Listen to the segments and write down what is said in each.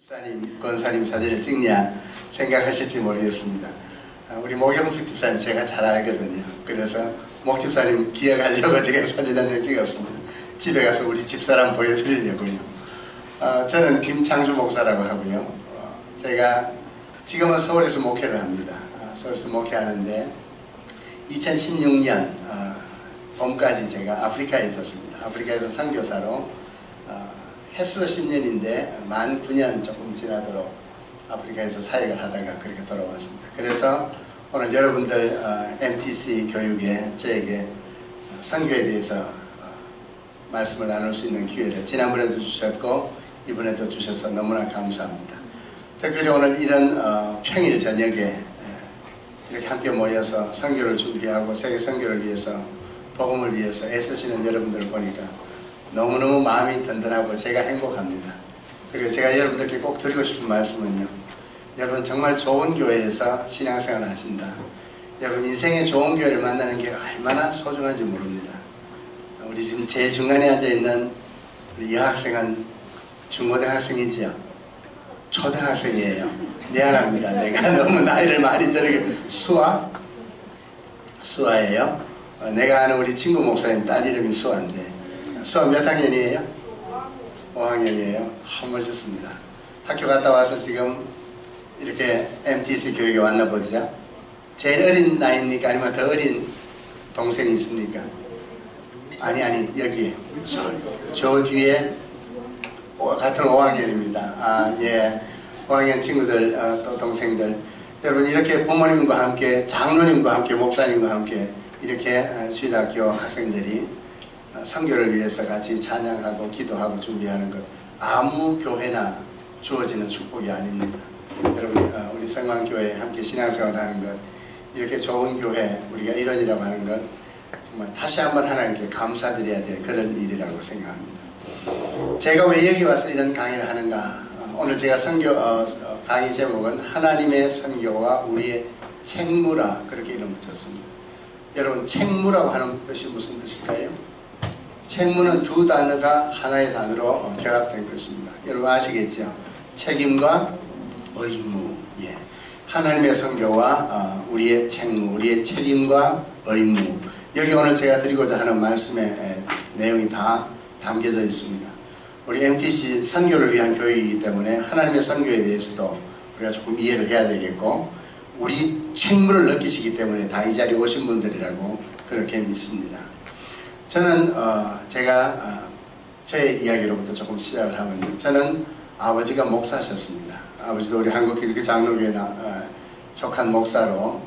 집사님, 권사님 사진을 찍냐 생각하실지 모르겠습니다. 우리 모경숙 집사님 제가 잘 알거든요. 그래서 목 집사님 기억하려고 제가 사진 한 장 찍었습니다. 집에 가서 우리 집사람 보여드리려고요. 저는 김창주 목사라고 하고요. 제가 지금은 서울에서 목회를 합니다. 서울에서 목회하는데 2016년 봄까지 제가 아프리카에 있었습니다. 아프리카에서 선교사로 횟수로 10년인데 만 9년 조금 지나도록 아프리카에서 사역을 하다가 그렇게 돌아왔습니다. 그래서 오늘 여러분들 MTC 교육에 저에게 선교에 대해서 말씀을 나눌 수 있는 기회를 지난번에도 주셨고 이번에도 주셔서 너무나 감사합니다. 특별히 오늘 이런 평일 저녁에 이렇게 함께 모여서 선교를 준비하고 세계 선교를 위해서 복음을 위해서 애쓰시는 여러분들을 보니까 너무너무 마음이 든든하고 제가 행복합니다. 그리고 제가 여러분들께 꼭 드리고 싶은 말씀은요, 여러분 정말 좋은 교회에서 신앙생활을 하신다. 여러분 인생의 좋은 교회를 만나는 게 얼마나 소중한지 모릅니다. 우리 지금 제일 중간에 앉아있는 우리 여학생은 중고등학생이지요? 초등학생이에요. 미안합니다. 내가 너무 나이를 많이 들게. 수아예요. 내가 아는 우리 친구 목사님 딸 이름이 수아인데, 수아 몇 학년이에요? 5학년이에요. 멋있습니다. 학교 갔다 와서 지금 이렇게 MTC 교육에 왔나 보죠? 제일 어린 나이입니까? 아니면 더 어린 동생이 있습니까? 아니 여기에 저 뒤에 같은 5학년입니다. 예, 5학년 친구들 또 동생들, 여러분 이렇게 부모님과 함께 장로님과 함께 목사님과 함께 이렇게 주일학교 학생들이 선교를 위해서 같이 찬양하고 기도하고 준비하는 것, 아무 교회나 주어지는 축복이 아닙니다. 여러분 우리 성광교회 함께 신앙생활하는 것, 이렇게 좋은 교회 우리가 일원이라고 하는 것, 정말 다시 한번 하나님께 감사드려야 될 그런 일이라고 생각합니다. 제가 왜 여기 와서 이런 강의를 하는가? 오늘 제가 선교 강의 제목은 하나님의 선교와 우리의 책무라, 그렇게 이름 붙였습니다. 여러분 책무라고 하는 뜻이 무슨 뜻일까요? 책무는 두 단어가 하나의 단어로 결합된 것입니다. 여러분 아시겠죠? 책임과 의무. 예. 하나님의 선교와 우리의 책무, 우리의 책임과 의무. 여기 오늘 제가 드리고자 하는 말씀의 내용이 다 담겨져 있습니다. 우리 MTC 선교를 위한 교육이기 때문에 하나님의 선교에 대해서도 우리가 조금 이해를 해야 되겠고, 우리 책무를 느끼시기 때문에 다 이 자리에 오신 분들이라고 그렇게 믿습니다. 저는 제가 저의 이야기로부터 조금 시작을 하면요, 저는 아버지가 목사셨습니다. 아버지도 우리 한국기독교 장로교회 속한 목사로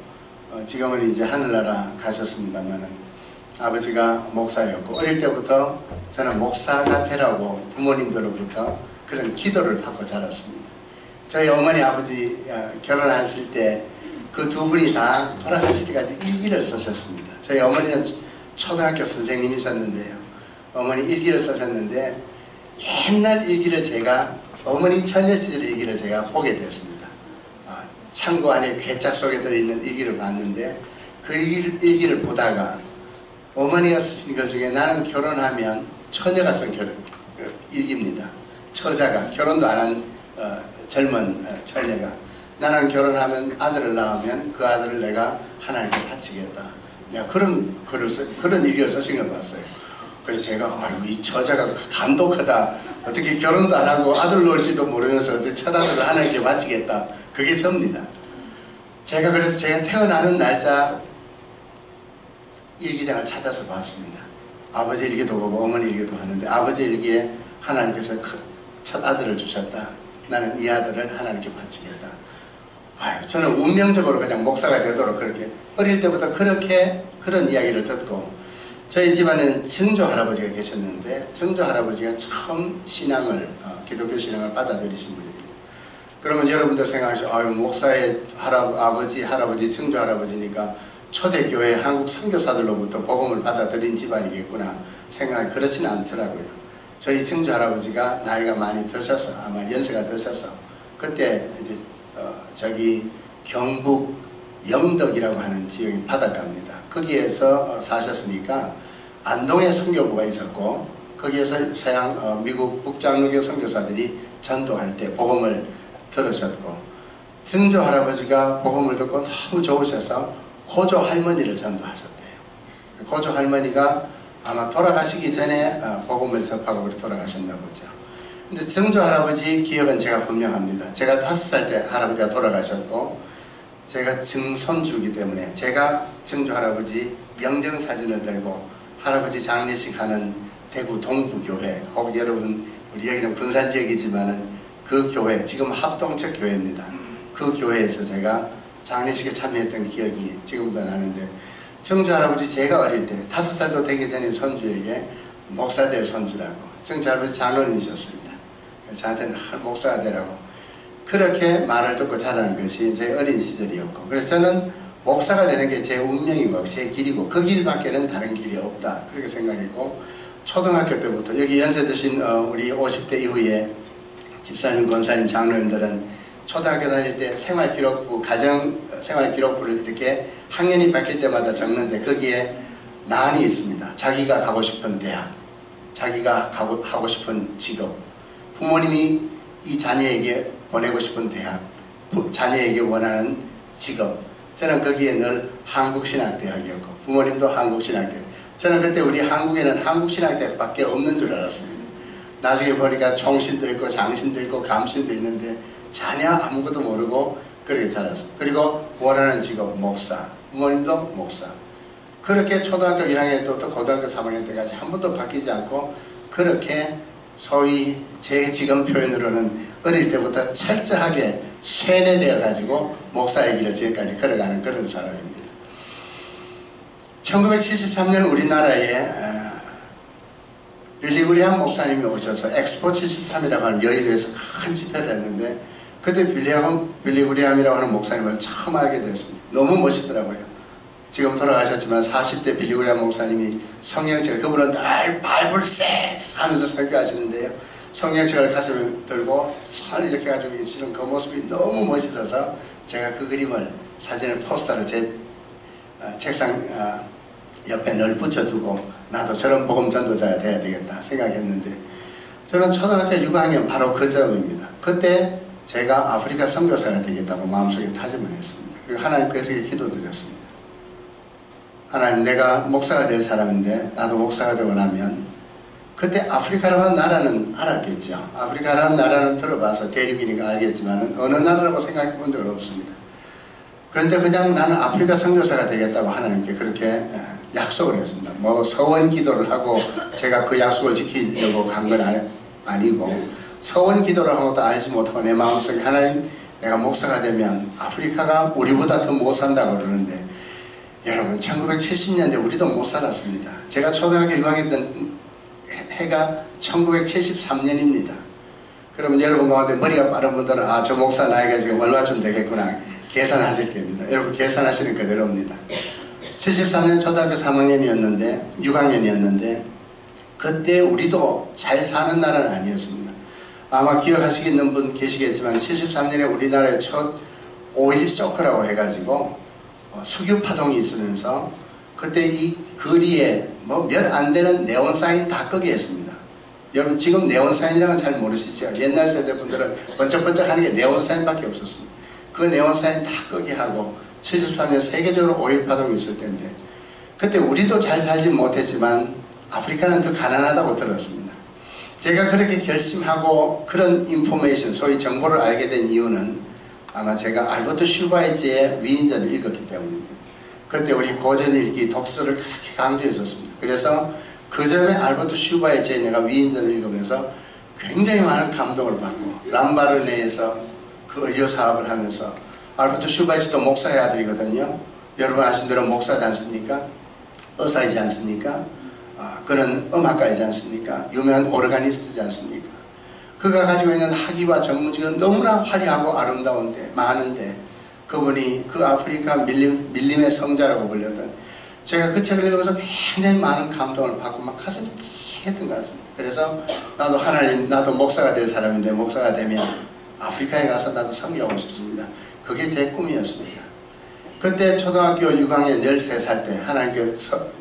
지금은 이제 하늘나라 가셨습니다만은 아버지가 목사였고, 어릴 때부터 저는 목사가 되라고 부모님들로부터 그런 기도를 받고 자랐습니다. 저희 어머니 아버지 결혼하실 때 그 두 분이 다 돌아가실 때까지 일기를 쓰셨습니다. 저희 어머니는 초등학교 선생님이셨는데요, 어머니 일기를 쓰셨는데 옛날 일기를 제가, 어머니 처녀 시절 일기를 제가 보게 됐습니다. 창고 안에 괴짝 속에 들어있는 일기를 봤는데 그 일기를 보다가 어머니가 쓰신 것 중에 나는 결혼하면, 처녀가 쓴 일기입니다. 처자가, 결혼도 안 한 젊은 처녀가, 나는 결혼하면 아들을 낳으면 그 아들을 내가 하나님께 바치겠다. 내가 그런 일기를 쓰신 걸 봤어요. 그래서 제가 아이고 이 처자가 감독하다. 어떻게 결혼도 안 하고 아들 놓을지도 모르면서 어떻게 첫 아들을 하나님께 바치겠다. 그게 섭니다. 그래서 제가 태어나는 날짜 일기장을 찾아서 봤습니다. 아버지 일기도 보고 어머니 일기도 하는데, 아버지 일기에 하나님께서 첫 아들을 주셨다. 나는 이 아들을 하나님께 바치겠다. 저는 운명적으로 그냥 목사가 되도록 그렇게 어릴 때부터 그런 이야기를 듣고, 저희 집안에는 증조 할아버지가 계셨는데 증조 할아버지가 처음 기독교 신앙을 받아들이신 분입니다. 그러면 여러분들 생각하시죠? 목사의 아버지, 할아버지, 증조 할아버지니까 초대교회 한국 선교사들로부터 복음을 받아들인 집안이겠구나 생각이 그렇지는 않더라고요. 저희 증조 할아버지가 나이가 많이 드셔서, 아마 연세가 드셔서, 그때 이제 저기 경북 영덕이라고 하는 지역이 바닷가입니다. 거기에서 사셨으니까 안동에 선교부가 있었고 거기에서 미국 북장로교 선교사들이 전도할 때 복음을 들으셨고, 증조 할아버지가 복음을 듣고 너무 좋으셔서 고조 할머니를 전도하셨대요. 고조 할머니가 아마 돌아가시기 전에 복음을 접하고 그렇게 돌아가셨나 보죠. 근데 증조 할아버지 기억은 제가 분명합니다. 제가 5살 때 할아버지가 돌아가셨고, 제가 증손주이기 때문에 제가 증조 할아버지 영정사진을 들고 할아버지 장례식 하는 대구 동부교회, 거기 여러분 우리 여기는 군산지역이지만은 그 교회, 지금 합동측 교회입니다. 그 교회에서 제가 장례식에 참여했던 기억이 지금도 나는데, 증조 할아버지 제가 어릴 때 5살도 되기 전에 손주에게 목사 될 손주라고, 증조 할아버지 장로님이셨습니다. 저한테는 목사가 되라고 그렇게 말을 듣고 자라는 것이 제 어린 시절이었고, 그래서 저는 목사가 되는 게 제 운명이고 제 길이고 그 길밖에는 다른 길이 없다 그렇게 생각했고, 초등학교 때부터 여기 연세 드신 우리 50대 이후에 집사님, 권사님, 장로님들은 초등학교 다닐 때 생활기록부, 가정생활기록부를 이렇게 학년이 바뀔 때마다 적는데 거기에 난이 있습니다. 자기가 가고 싶은 대학, 자기가 하고 싶은 직업, 부모님이 이 자녀에게 보내고 싶은 대학, 자녀에게 원하는 직업. 저는 거기에 늘 한국신학대학이었고 부모님도 한국신학대학. 저는 그때 우리 한국에는 한국신학대학밖에 없는 줄 알았습니다. 나중에 보니까 총신도 있고 장신도 있고 감신도 있는데 전혀 아무것도 모르고 그렇게 자랐어요. 그리고 원하는 직업 목사, 부모님도 목사. 그렇게 초등학교 1학년 때부터 고등학교 3학년 때까지 한 번도 바뀌지 않고 그렇게 소위 제 지금 표현으로는 어릴 때부터 철저하게 쇠뇌되어 가지고 목사의 길을 지금까지 걸어가는 그런 사람입니다. 1973년 우리나라에 빌리 그레이엄 목사님이 오셔서 엑스포 73이라고 하는 여의도에서 큰 집회를 했는데, 그때 빌리 그레이엄이라고 하는 목사님을 처음 알게 됐습니다. 너무 멋있더라고요. 지금 돌아가셨지만 40대 빌리 그레이엄 목사님이 성경책을, 그분은 늘 바이블 세스 하면서 설교하시는데요, 성경책을 가슴에 들고 손을 이렇게 가지고 계시는 그 모습이 너무 멋있어서 제가 그 그림을, 사진을, 포스터를 제 책상 옆에 늘 붙여두고 나도 저런 복음 전도자가 돼야 되겠다 생각했는데, 저는 초등학교 6학년 바로 그 점입니다. 그때 제가 아프리카 선교사가 되겠다고 마음속에 다짐을 했습니다. 그리고 하나님께 그렇게 기도드렸습니다. 하나님, 내가 목사가 될 사람인데 나도 목사가 되고 나면, 그때 아프리카라고 하는 나라는 알았겠죠. 아프리카라는 나라는 들어봐서 대륙이니까 알겠지만 어느 나라라고 생각해 본 적은 없습니다. 그런데 그냥 나는 아프리카 선교사가 되겠다고 하나님께 그렇게 약속을 했습니다. 뭐 서원 기도를 하고 제가 그 약속을 지키려고 간 건 아니고, 서원 기도를 한 것도 알지 못하고 내 마음속에, 하나님, 내가 목사가 되면 아프리카가 우리보다 더 못 산다고 그러는데, 여러분 1970년대 우리도 못 살았습니다. 제가 초등학교 6학년 때 해가 1973년입니다. 그러면 여러분 가운데 머리가 빠른 분들은 저 목사 나이가 지금 얼마쯤 되겠구나 계산하실 겁니다. 여러분 계산하시는 그대로입니다. 73년 초등학교 3학년이었는데 6학년이었는데 그때 우리도 잘 사는 나라는 아니었습니다. 아마 기억하시겠는 분 계시겠지만 73년에 우리나라의 첫 오일 쇼크라고 해가지고 수교 파동이 있으면서 그때 이 거리에 뭐 몇 안 되는 네온 사인 다 끄게 했습니다. 여러분 지금 네온 사인이라는 잘 모르시죠? 옛날 세대 분들은 번쩍번쩍 하는 게 네온 사인밖에 없었습니다. 그 네온 사인 다 끄게 하고 73년 세계적으로 오일 파동이 있을 텐데, 그때 우리도 잘 살지 못했지만 아프리카는 더 가난하다고 들었습니다. 제가 그렇게 결심하고 그런 인포메이션, 소위 정보를 알게 된 이유는 아마 제가 알버트 슈바이츠의 위인전을 읽었기 때문입니다. 그때 우리 고전읽기 독서를 그렇게 강조했었습니다. 그래서 그 점에 알버트 슈바이츠의 내가 위인전을 읽으면서 굉장히 많은 감동을 받고, 람바르네에서 그 의료 사업을 하면서, 알버트 슈바이츠도 목사의 아들이거든요. 여러분 아신 대로 목사지 않습니까? 의사이지 않습니까? 그런 음악가이지 않습니까? 유명한 오르가니스트지 않습니까? 그가 가지고 있는 학위와 전문직은 너무나 화려하고 아름다운데, 많은데, 그분이 그 아프리카 밀림의 성자라고 불렸던, 제가 그 책을 읽으면서 굉장히 많은 감동을 받고 막 가슴이 찌했던 것 같습니다. 그래서 나도 하나님, 나도 목사가 될 사람인데 목사가 되면 아프리카에 가서 나도 섬기고 싶습니다. 그게 제 꿈이었습니다. 그때 초등학교 6학년 13살 때 하나님께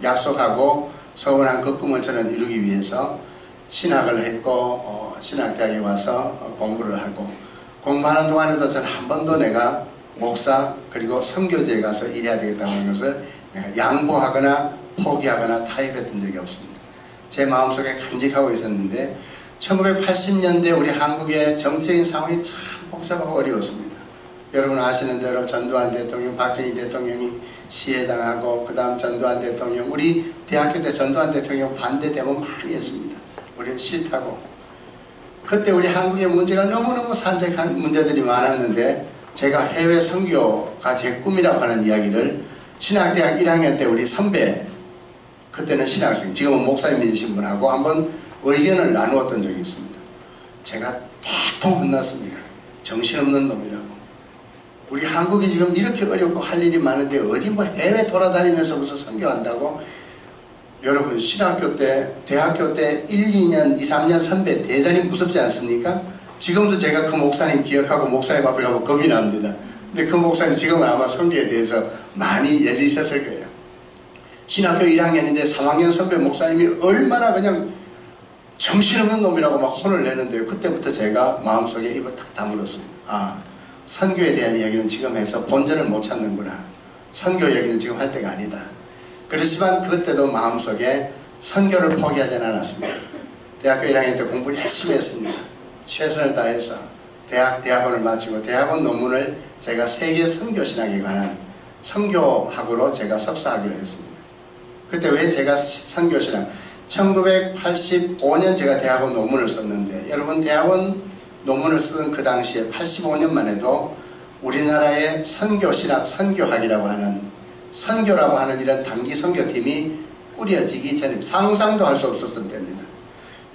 약속하고 서원한 그 꿈을 저는 이루기 위해서 신학을 했고 신학대학에 와서 공부를 하고 공부하는 동안에도 저는 한 번도 내가 목사 그리고 선교지에 가서 일해야 되겠다는 것을 내가 양보하거나 포기하거나 타협했던 적이 없습니다. 제 마음속에 간직하고 있었는데 1980년대 우리 한국의 정치적인 상황이 참 복잡하고 어려웠습니다. 여러분 아시는 대로 전두환 대통령, 박정희 대통령이 시해당하고 그 다음 전두환 대통령, 우리 대학교 때 전두환 대통령 반대 데모 많이 했습니다. 우리는 싫다고. 그때 우리 한국의 문제가 너무너무 산적한 문제들이 많았는데 제가 해외 선교가 제 꿈이라고 하는 이야기를 신학대학 1학년 때 우리 선배, 그때는 신학생, 지금은 목사님이신 분하고 한번 의견을 나누었던 적이 있습니다. 제가 대통 혼났습니다. 정신없는 놈이라고. 우리 한국이 지금 이렇게 어렵고 할 일이 많은데 어디 뭐 해외 돌아다니면서 무슨 선교한다고? 여러분 신학교 때, 대학교 때 1, 2년, 2, 3년 선배 대단히 무섭지 않습니까? 지금도 제가 그 목사님 기억하고 목사님 앞에 가면 겁이 납니다. 근데 그 목사님 지금은 아마 선교에 대해서 많이 열리셨을 거예요. 신학교 1학년인데 3학년 선배 목사님이 얼마나 그냥 정신없는 놈이라고 막 혼을 내는데요. 그때부터 제가 마음속에 입을 탁 다물었습니다. 아, 선교에 대한 이야기는 지금 해서 본전을 못 찾는구나. 선교 얘기는 지금 할 때가 아니다. 그렇지만 그때도 마음속에 선교를 포기하지는 않았습니다. 대학교 1학년 때 공부 열심히 했습니다. 최선을 다해서 대학원을 마치고 대학원 논문을 제가 세계 선교신학에 관한 선교학으로 제가 석사하기로 했습니다. 그때 왜 제가 선교신학 1985년 제가 대학원 논문을 썼는데 여러분 대학원 논문을 쓴 그 당시에 85년만 해도 우리나라의 선교신학, 선교학이라고 하는 선교라고 하는 이런 단기 선교팀이 꾸려지기 전에 상상도 할 수 없었을 때입니다.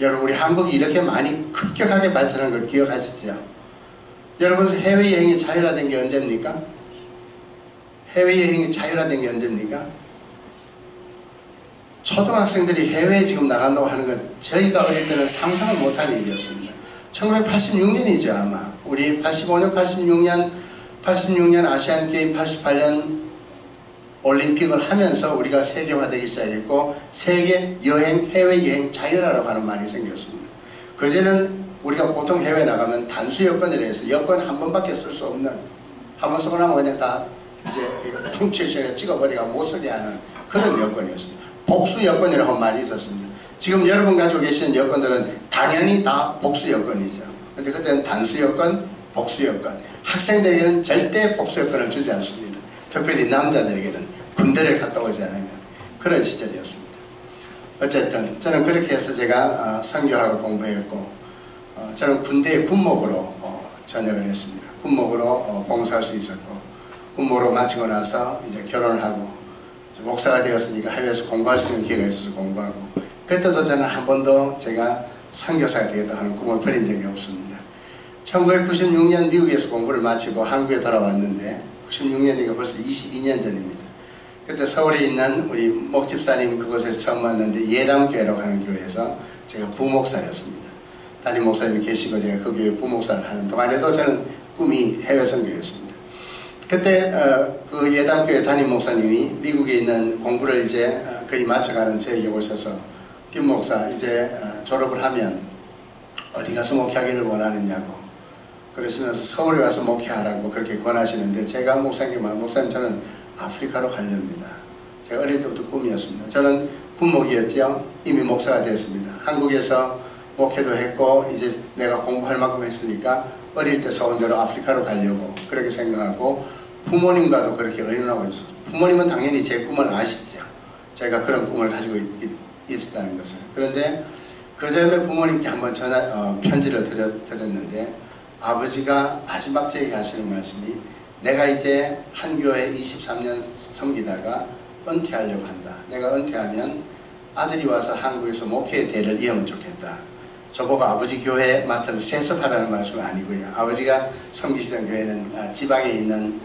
여러분 우리 한국이 이렇게 많이 급격하게 발전한 거 기억하시죠? 여러분 해외여행이 자율화된 게 언제입니까? 해외여행이 자율화된 게 언제입니까? 초등학생들이 해외에 지금 나간다고 하는 건 저희가 어릴 때는 상상을 못할 일이었습니다. 1986년이죠 아마. 우리 85년, 86년 아시안게임, 88년 올림픽을 하면서 우리가 세계화되기 시작했고 세계 여행, 해외여행 자율화라고 하는 말이 생겼습니다. 그전에는 우리가 보통 해외 나가면 단수 여권이라 해서 여권 한 번밖에 쓸 수 없는, 한 번 쓰고 나면 그냥 다 이제 펑츄에이션에 찍어버리고 못 쓰게 하는 그런 여권이었습니다. 복수 여권이라고 말이 있었습니다. 지금 여러분 가지고 계시는 여권들은 당연히 다 복수 여권이죠. 근데 그때는 단수 여권, 복수 여권. 학생들에게는 절대 복수 여권을 주지 않습니다. 특별히 남자들에게는 군대를 갔다 오지 않으면 그런 시절이었습니다. 어쨌든 저는 그렇게 해서 제가 선교학을 공부했고 저는 군대의 군목으로 전역을 했습니다. 군목으로 봉사할 수 있었고 군목으로 마치고 나서 이제 결혼을 하고 목사가 되었으니까 해외에서 공부할 수 있는 기회가 있어서 공부하고 그때도 저는 한 번도 제가 선교사가 되겠다 하는 꿈을 버린 적이 없습니다. 1996년 미국에서 공부를 마치고 한국에 돌아왔는데 96년이니까 벌써 22년 전입니다. 그때 서울에 있는 우리 목집사님 그곳에서 처음 만났는데 예담교회라고 하는 교회에서 제가 부목사였습니다. 담임 목사님이 계시고 제가 그 교회 부목사를 하는 동안에도 저는 꿈이 해외 선교였습니다. 그때 그 예담교회 담임 목사님이 미국에 있는 공부를 이제 거의 마쳐가는 저에게 오셔서 김 목사 이제 졸업을 하면 어디 가서 목회하기를 원하느냐고 그러시면서 서울에 와서 목회하라고 그렇게 권하시는데 제가 목사님 저는 아프리카로 가렵니다. 제가 어릴 때부터 꿈이었습니다. 저는 군목이었죠. 이미 목사가 됐습니다. 한국에서 목회도 했고 이제 내가 공부할 만큼 했으니까 어릴 때 소원대로 아프리카로 가려고 그렇게 생각하고 부모님과도 그렇게 의논하고 있었어요. 부모님은 당연히 제 꿈을 아시죠. 제가 그런 꿈을 가지고 있었다는 것을. 그런데 그 전에 부모님께 한번 편지를 드렸는데 아버지가 마지막 저에게 하시는 말씀이 내가 이제 한 교회 23년 섬기다가 은퇴하려고 한다. 내가 은퇴하면 아들이 와서 한국에서 목회의 대를 이으면 좋겠다. 저보고 아버지 교회 맡은 세습하라는 말씀은 아니고요. 아버지가 섬기시던 교회는 지방에 있는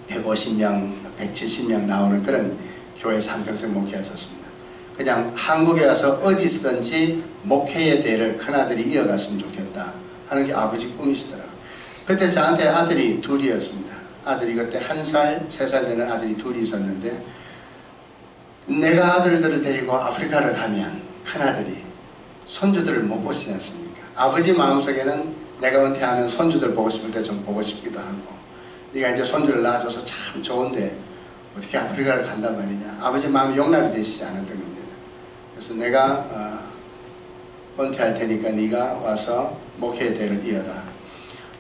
150명, 170명 나오는 그런 교회에서 한평생 목회하셨습니다. 그냥 한국에 와서 어디서든지 목회의 대를 큰아들이 이어갔으면 좋겠다 하는 게 아버지 꿈이시더라고요. 그때 저한테 아들이 둘이었습니다. 아들이 그때 1살, 3살 되는 아들이 둘이 있었는데 내가 아들들을 데리고 아프리카를 가면 큰아들이 손주들을 못 보시지 않습니까? 아버지 마음속에는 내가 은퇴하면 손주들 보고 싶을 때 좀 보고 싶기도 하고, 네가 이제 손주를 낳아줘서 참 좋은데 어떻게 아프리카를 간단 말이냐. 아버지 마음이 용납이 되시지 않았던 겁니다. 그래서 내가 은퇴할 테니까 네가 와서 목회의 대를 이어라.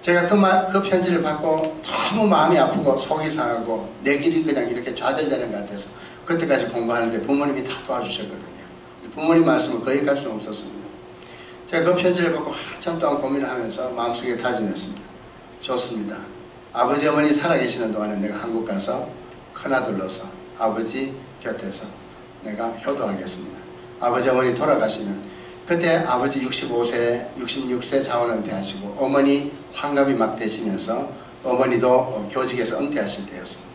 제가 그 편지를 받고 너무 마음이 아프고 속이 상하고 내 길이 그냥 이렇게 좌절되는 것 같아서 그때까지 공부하는데 부모님이 다 도와주셨거든요. 부모님 말씀은 거의 갈 수는 없었습니다. 제가 그 편지를 받고 한참 동안 고민을 하면서 마음속에 다짐했습니다. 좋습니다. 아버지 어머니 살아계시는 동안에 내가 한국 가서 큰아들로서 아버지 곁에서 내가 효도하겠습니다. 아버지 어머니 돌아가시면 그때 아버지 65세, 66세 자원 은퇴하시고 어머니 환갑이 막 되시면서 어머니도 교직에서 은퇴하실 때였습니다.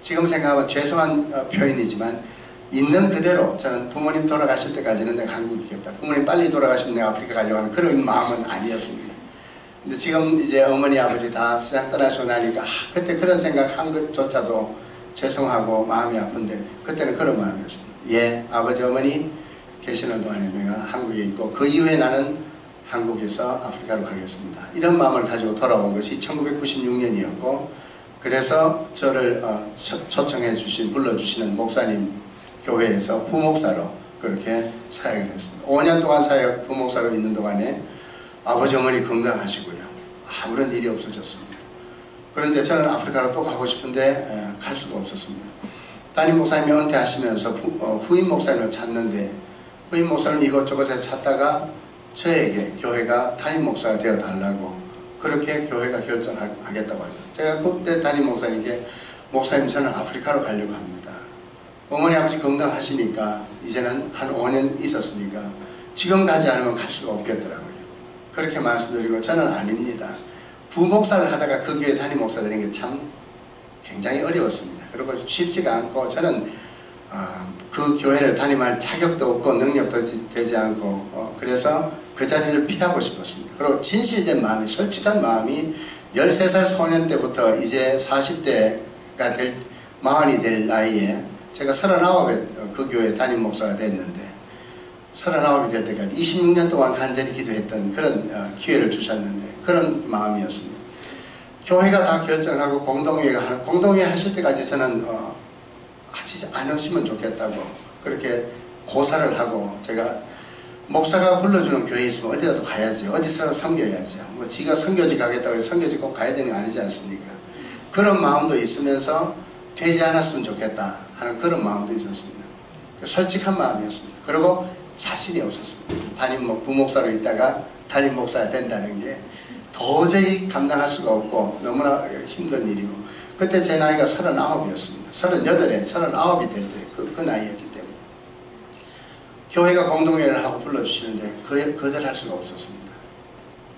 지금 생각하면 죄송한 표현이지만 있는 그대로 저는 부모님 돌아가실 때까지는 내가 한국에 있겠다. 부모님 빨리 돌아가시면 내가 아프리카 가려고 하는 그런 마음은 아니었습니다. 근데 지금 이제 어머니 아버지 다 세상 떠나시고 나니까 그때 그런 생각한 것조차도 죄송하고 마음이 아픈데 그때는 그런 마음이었습니다. 예, 아버지 어머니 계시는 동안에 내가 한국에 있고 그 이후에 나는 한국에서 아프리카로 가겠습니다. 이런 마음을 가지고 돌아온 것이 1996년이었고 그래서 저를 초청해 주신 불러주시는 목사님 교회에서 부목사로 그렇게 사역을 했습니다. 5년 동안 사역 부목사로 있는 동안에 아버지 어머니 건강하시고요. 아무런 일이 없어졌습니다. 그런데 저는 아프리카로 또 가고 싶은데 갈 수가 없었습니다. 담임 목사님이 은퇴하시면서 후임 목사님을 찾는데 후임 목사님 이것저것에 찾다가 저에게 교회가 담임 목사가 되어 달라고 그렇게 교회가 결정하겠다고 하죠. 제가 그때 담임 목사님께 목사님 저는 아프리카로 가려고 합니다. 어머니 아버지 건강하시니까 이제는 한 5년 있었으니까 지금 가지 않으면 갈 수가 없겠더라고요. 그렇게 말씀드리고 저는 아닙니다. 부목사를 하다가 그 교회 담임 목사 되는 게 참 굉장히 어려웠습니다. 그리고 쉽지가 않고 저는 그 교회를 담임할 자격도 없고 능력도 되지 않고 그래서 그 자리를 피하고 싶었습니다. 그리고 진실된 마음이 솔직한 마음이 13살 소년 때부터 이제 40대가 될 마흔이 될 나이에 제가 39에 그 교회 담임 목사가 됐는데 39이 될 때까지 26년 동안 간절히 기도했던 그런 기회를 주셨는데 그런 마음이었습니다. 교회가 다 결정하고 공동회의 하실 때까지 저는 하지 않으시면 좋겠다고 그렇게 고사를 하고 제가 목사가 불러주는 교회에 있으면 어디라도 가야지 어디서 섬겨야지 뭐 지가 선교지 가겠다고 해서 선교지 꼭 가야 되는 거 아니지 않습니까? 그런 마음도 있으면서 되지 않았으면 좋겠다 하는 그런 마음도 있었습니다. 솔직한 마음이었습니다. 그리고 자신이 없었습니다. 부목사로 있다가 담임 목사가 된다는 게 도저히 감당할 수가 없고 너무나 힘든 일이고 그때 제 나이가 39이었습니다. 38에 39이 될 때 그 나이였기 때문에 교회가 공동회를 하고 불러주시는데 거절할 수가 없었습니다.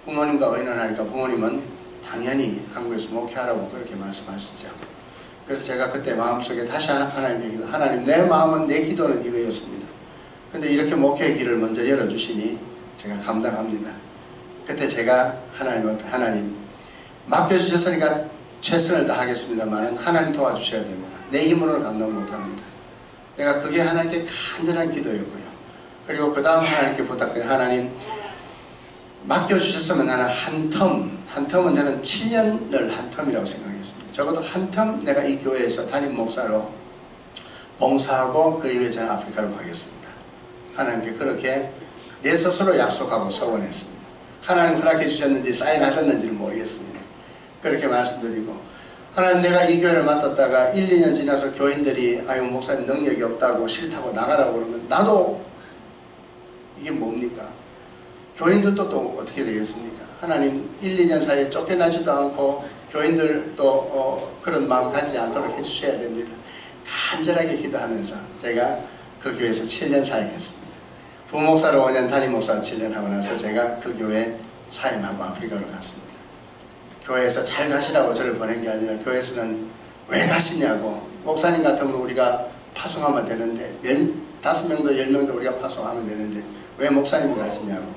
부모님과 의논하니까 부모님은 당연히 한국에서 목회하라고 그렇게 말씀하시죠. 그래서 제가 그때 마음속에 다시 하나님께 기도, 하나님 내 마음은 내 기도는 이거였습니다. 근데 이렇게 목회의 길을 먼저 열어주시니 제가 감당합니다. 그때 제가 하나님 앞에 하나님 맡겨주셨으니까 최선을 다하겠습니다만 하나님 도와주셔야 됩니다. 내 힘으로는 감당 못합니다. 내가 그게 하나님께 간절한 기도였고요. 그리고 그 다음 하나님께 부탁드린 하나님 맡겨주셨으면 나는 한 텀은 저는 7년을 한 텀이라고 생각했습니다. 적어도 한 텀 내가 이 교회에서 담임 목사로 봉사하고 그 이후에 저는 아프리카로 가겠습니다. 하나님께 그렇게 내 스스로 약속하고 서원했습니다. 하나님 허락해 주셨는지 사인하셨는지는 모르겠습니다. 그렇게 말씀드리고 하나님 내가 이 교회를 맡았다가 1, 2년 지나서 교인들이 아유 목사님 능력이 없다고 싫다고 나가라고 그러면 나도 이게 뭡니까? 교인들도 또 어떻게 되겠습니까? 하나님 1, 2년 사이에 쫓겨나지도 않고 교인들도 그런 마음 가지지 않도록 해주셔야 됩니다. 간절하게 기도하면서 제가 그 교회에서 7년 사역했습니다. 부목사로 5년 담임 목사 7년 하고 나서 제가 그 교회 사임하고 아프리카로 갔습니다. 교회에서 잘 가시라고 저를 보낸 게 아니라 교회에서는 왜 가시냐고 목사님 같으면 우리가 파송하면 되는데 5명도 10명도 우리가 파송하면 되는데 왜 목사님이 가시냐고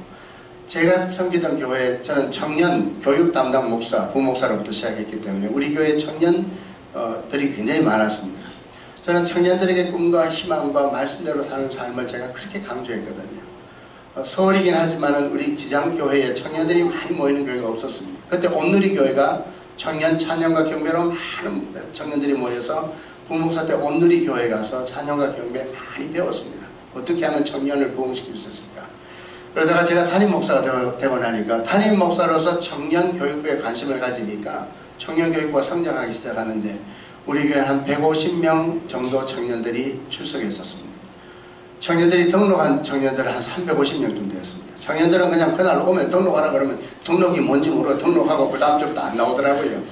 제가 섬기던 교회 저는 청년 교육 담당 목사 부목사로부터 시작했기 때문에 우리 교회 청년들이 굉장히 많았습니다. 저는 청년들에게 꿈과 희망과 말씀대로 사는 삶을 제가 그렇게 강조했거든요. 서울이긴 하지만 우리 기장교회에 청년들이 많이 모이는 교회가 없었습니다. 그때 온누리 교회가 청년 찬양과 경배로 많은 청년들이 모여서 부목사 때 온누리 교회에 가서 찬양과 경배 많이 배웠습니다. 어떻게 하면 청년을 부흥시킬 수 있을까. 그러다가 제가 담임 목사가 되고 나니까 담임 목사로서 청년 교육부에 관심을 가지니까 청년 교육부가 성장하기 시작하는데 우리 교회는 한 150명 정도 청년들이 출석했었습니다. 청년들이 등록한 청년들은 한 350명 정도 되었습니다. 청년들은 그냥 그날 오면 등록하라 그러면 등록이 뭔지 모르고 등록하고 그 다음 주부터 안 나오더라고요.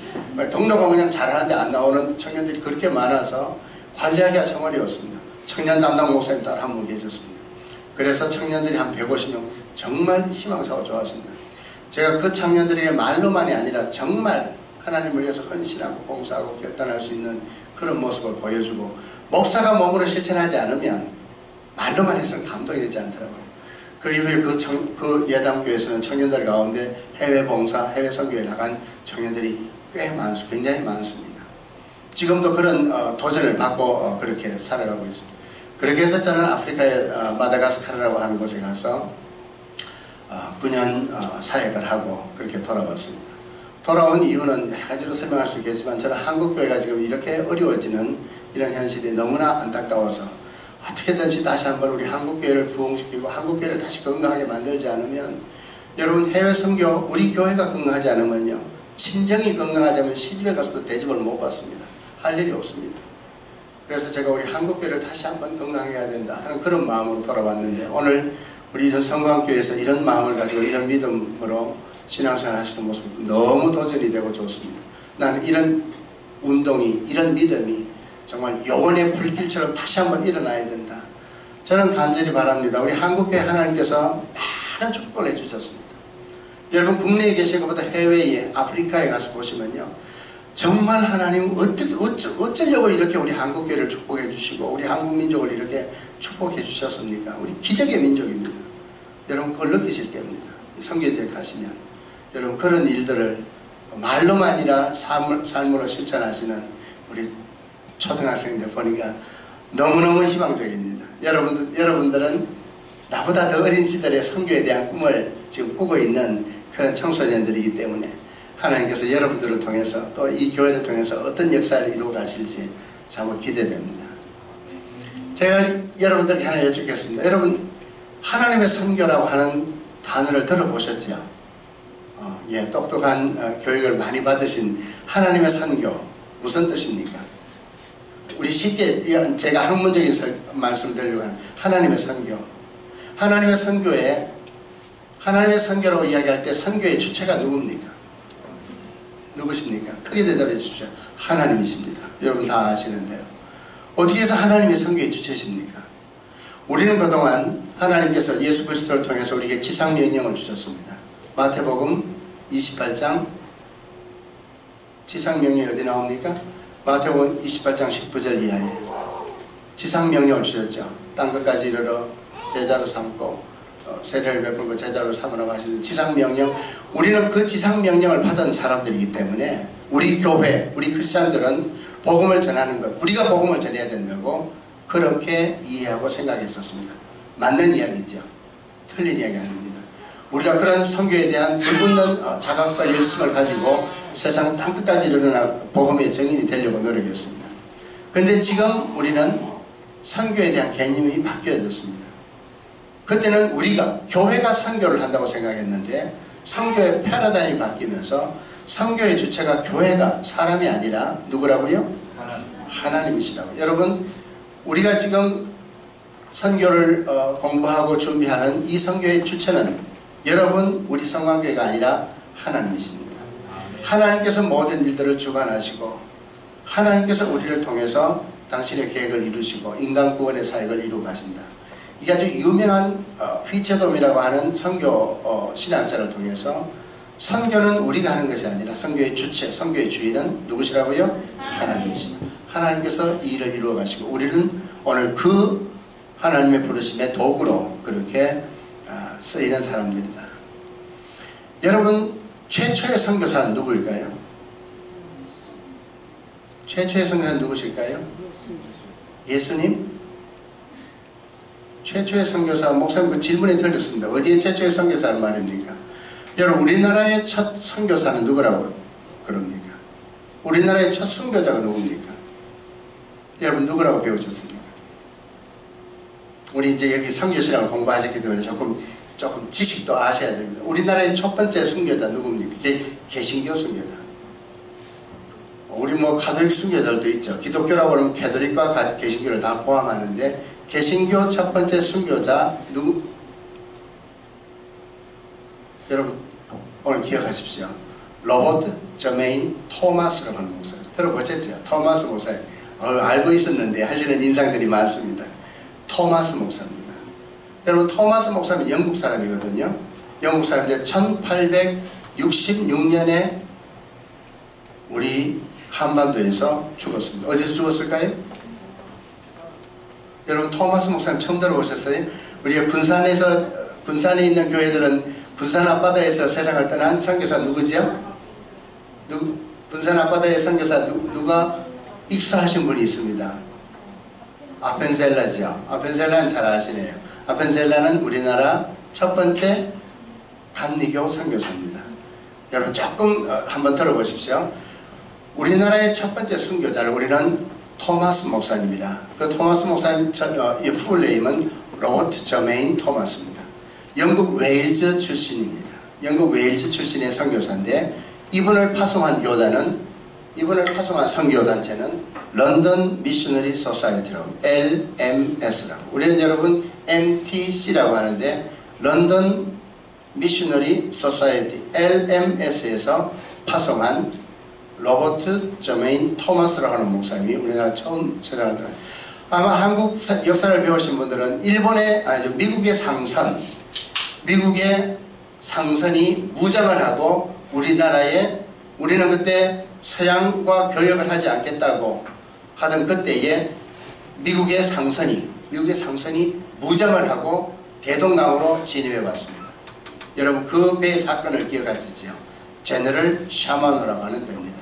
등록은 그냥 잘하는데 안 나오는 청년들이 그렇게 많아서 관리하기가 정 어려웠습니다. 청년 담당 목사님 따로 한 분 계셨습니다. 그래서 청년들이 한 150명 정말 희망사고 좋았습니다. 제가 그 청년들에게 말로만이 아니라 정말 하나님을 위해서 헌신하고 봉사하고 결단할 수 있는 그런 모습을 보여주고 목사가 몸으로 실천하지 않으면 말로만 해서는 감동이 되지 않더라고요. 그 이후에 그 예담교회에서는 청년들 가운데 해외 봉사, 해외 선교에 나간 청년들이 굉장히 많습니다. 지금도 그런 도전을 받고 그렇게 살아가고 있습니다. 그렇게 해서 저는 아프리카의 마다가스카르라고 하는 곳에 가서 9년 사역을 하고 그렇게 돌아왔습니다. 돌아온 이유는 여러 가지로 설명할 수 있겠지만 저는 한국교회가 지금 이렇게 어려워지는 이런 현실이 너무나 안타까워서 어떻게든지 다시 한번 우리 한국교회를 부흥시키고 한국교회를 다시 건강하게 만들지 않으면 여러분 해외 선교 우리 교회가 건강하지 않으면요 친정이 건강하자면 시집에 가서도 대접을 못 받습니다. 할 일이 없습니다. 그래서 제가 우리 한국교회를 다시 한번 건강하게 해야 된다 하는 그런 마음으로 돌아왔는데 오늘 우리 이런 성광교회에서 이런 마음을 가지고 이런 믿음으로 신앙생활 하시는 모습 너무 도전이 되고 좋습니다. 나는 이런 운동이 이런 믿음이 정말 영혼의 불길처럼 다시 한번 일어나야 된다. 저는 간절히 바랍니다. 우리 한국교회 하나님께서 많은 축복을 해주셨습니다. 여러분 국내에 계신 것보다 해외에 아프리카에 가서 보시면요 정말 하나님 어쩌려고 이렇게 우리 한국교회를 축복해 주시고 우리 한국민족을 이렇게 축복해 주셨습니까? 우리 기적의 민족입니다. 여러분 그걸 느끼실 겁니다. 선교지에 가시면 여러분 그런 일들을 말로만 아니라 삶으로 실천하시는 우리 초등학생들 보니까 너무너무 희망적입니다. 여러분들은 나보다 더 어린 시절에 선교에 대한 꿈을 지금 꾸고 있는 그런 청소년들이기 때문에 하나님께서 여러분들을 통해서 또 이 교회를 통해서 어떤 역사를 이루어 가실지 참 기대됩니다. 제가 여러분들께 하나 여쭙겠습니다. 여러분 하나님의 선교라고 하는 단어를 들어보셨죠? 똑똑한 교육을 많이 받으신 하나님의 선교 무슨 뜻입니까? 우리 쉽게 제가 학문적인 말씀드리려고 하는 하나님의 선교. 하나님의 선교에 하나님의 선교라고 이야기할 때 선교의 주체가 누굽니까? 누구십니까? 크게 대답해 주십시오. 하나님이십니다. 여러분 다 아시는데요. 어떻게 해서 하나님의 선교의 주체십니까? 우리는 그동안 하나님께서 예수 그리스도를 통해서 우리에게 지상명령을 주셨습니다. 마태복음 28장 지상명령이 어디 나옵니까? 마태복음 28장 19절 이하에 지상명령을 주셨죠. 땅끝까지 이르러 제자로 삼고 세례를 베풀고 제자로 삼으라고 하시는 지상명령. 우리는 그 지상명령을 받은 사람들이기 때문에 우리 교회, 우리 크리스찬들은 복음을 전하는 것, 우리가 복음을 전해야 된다고 그렇게 이해하고 생각했었습니다. 맞는 이야기죠. 틀린 이야기 아닙니다. 우리가 그런 선교에 대한 불붙는 자각과 열심을 가지고 세상 땅끝까지 이르러 복음의 증인이 되려고 노력했습니다. 그런데 지금 우리는 선교에 대한 개념이 바뀌어졌습니다. 그때는 우리가 교회가 선교를 한다고 생각했는데 선교의 패러다임이 바뀌면서 선교의 주체가 교회가 사람이 아니라 누구라고요? 하나님이시라고. 여러분 우리가 지금 선교를 공부하고 준비하는 이 선교의 주체는 여러분 우리 성광교회가 아니라 하나님이십니다. 하나님께서 모든 일들을 주관하시고 하나님께서 우리를 통해서 당신의 계획을 이루시고 인간 구원의 사역을 이루고 가신다. 이게 아주 유명한 휘체돔이라고 하는 선교 신학자를 통해서 선교는 우리가 하는 것이 아니라 선교의 주체, 선교의 주인은 누구시라고요? 하나님이시다. 하나님께서 이 일을 이루어 가시고 우리는 오늘 그 하나님의 부르심의 도구로 그렇게 쓰이는 사람들이다. 여러분 최초의 선교사는 누구일까요? 최초의 선교사는 누구실까요? 예수님? 최초의 선교사, 목사님 그 질문이 틀렸습니다. 어디에 최초의 선교사는 말입니까? 여러분, 우리나라의 첫 선교사는 누구라고 그럽니까? 우리나라의 첫 선교자가 누굽니까? 여러분, 누구라고 배우셨습니까? 우리 이제 여기 선교신학을 공부하셨기 때문에 조금 지식도 아셔야 됩니다. 우리나라의 첫 번째 선교자 누굽니까? 개신교 선교자. 우리 뭐 가톨릭 순교자들도 있죠. 기독교라고 하면 가톨릭과 개신교를 다 포함하는데, 개신교 첫 번째 순교자 누구? 여러분 오늘 기억하십시오. 로버트 저메인 토마스라고 하는 목사님 들어보셨죠? 토마스 목사님 알고 있었는데 하시는 인상들이 많습니다. 토마스 목사입니다. 여러분, 토마스 목사님 영국 사람이거든요. 영국 사람인데 1866년에 우리 한반도에서 죽었습니다. 어디서 죽었을까요? 여러분, 토마스 목사님 처음 들어보셨어요? 우리가 군산에 있는 교회들은 군산 앞바다에서 세상을 떠난 선교사 누구지요? 군산 앞바다의 선교사 누가 익사하신 분이 있습니다. 아펜셀라지요. 아펜셀라는 잘 아시네요. 아펜셀라는 우리나라 첫 번째 감리교 선교사입니다. 여러분 조금 한번 들어보십시오. 우리나라의 첫 번째 순교자를 우리는 토마스 목사님이라. 그 토마스 목사님 이 풀네임은 로버트 저메인 토마스입니다. 영국 웨일즈 출신입니다. 영국 웨일즈 출신의 선교사인데, 이분을 파송한 선교단체는 런던 미셔너리 소사이티라고, LMS라고. 우리는 여러분 MTC라고 하는데, 런던 미셔너리 소사이티 LMS에서 파송한 로버트 저메인 토마스라고 하는 목사님이 우리나라 처음 세상을 들어요. 아마 한국 역사를 배우신 분들은 미국의 상선이 무장을 하고 우리는 그때 서양과 교역을 하지 않겠다고 하던 그때에 미국의 상선이 무장을 하고 대동강으로 진입해 봤습니다. 여러분, 그 배 사건을 기억하시죠? 제너럴 샤마노라고 하는 배입니다.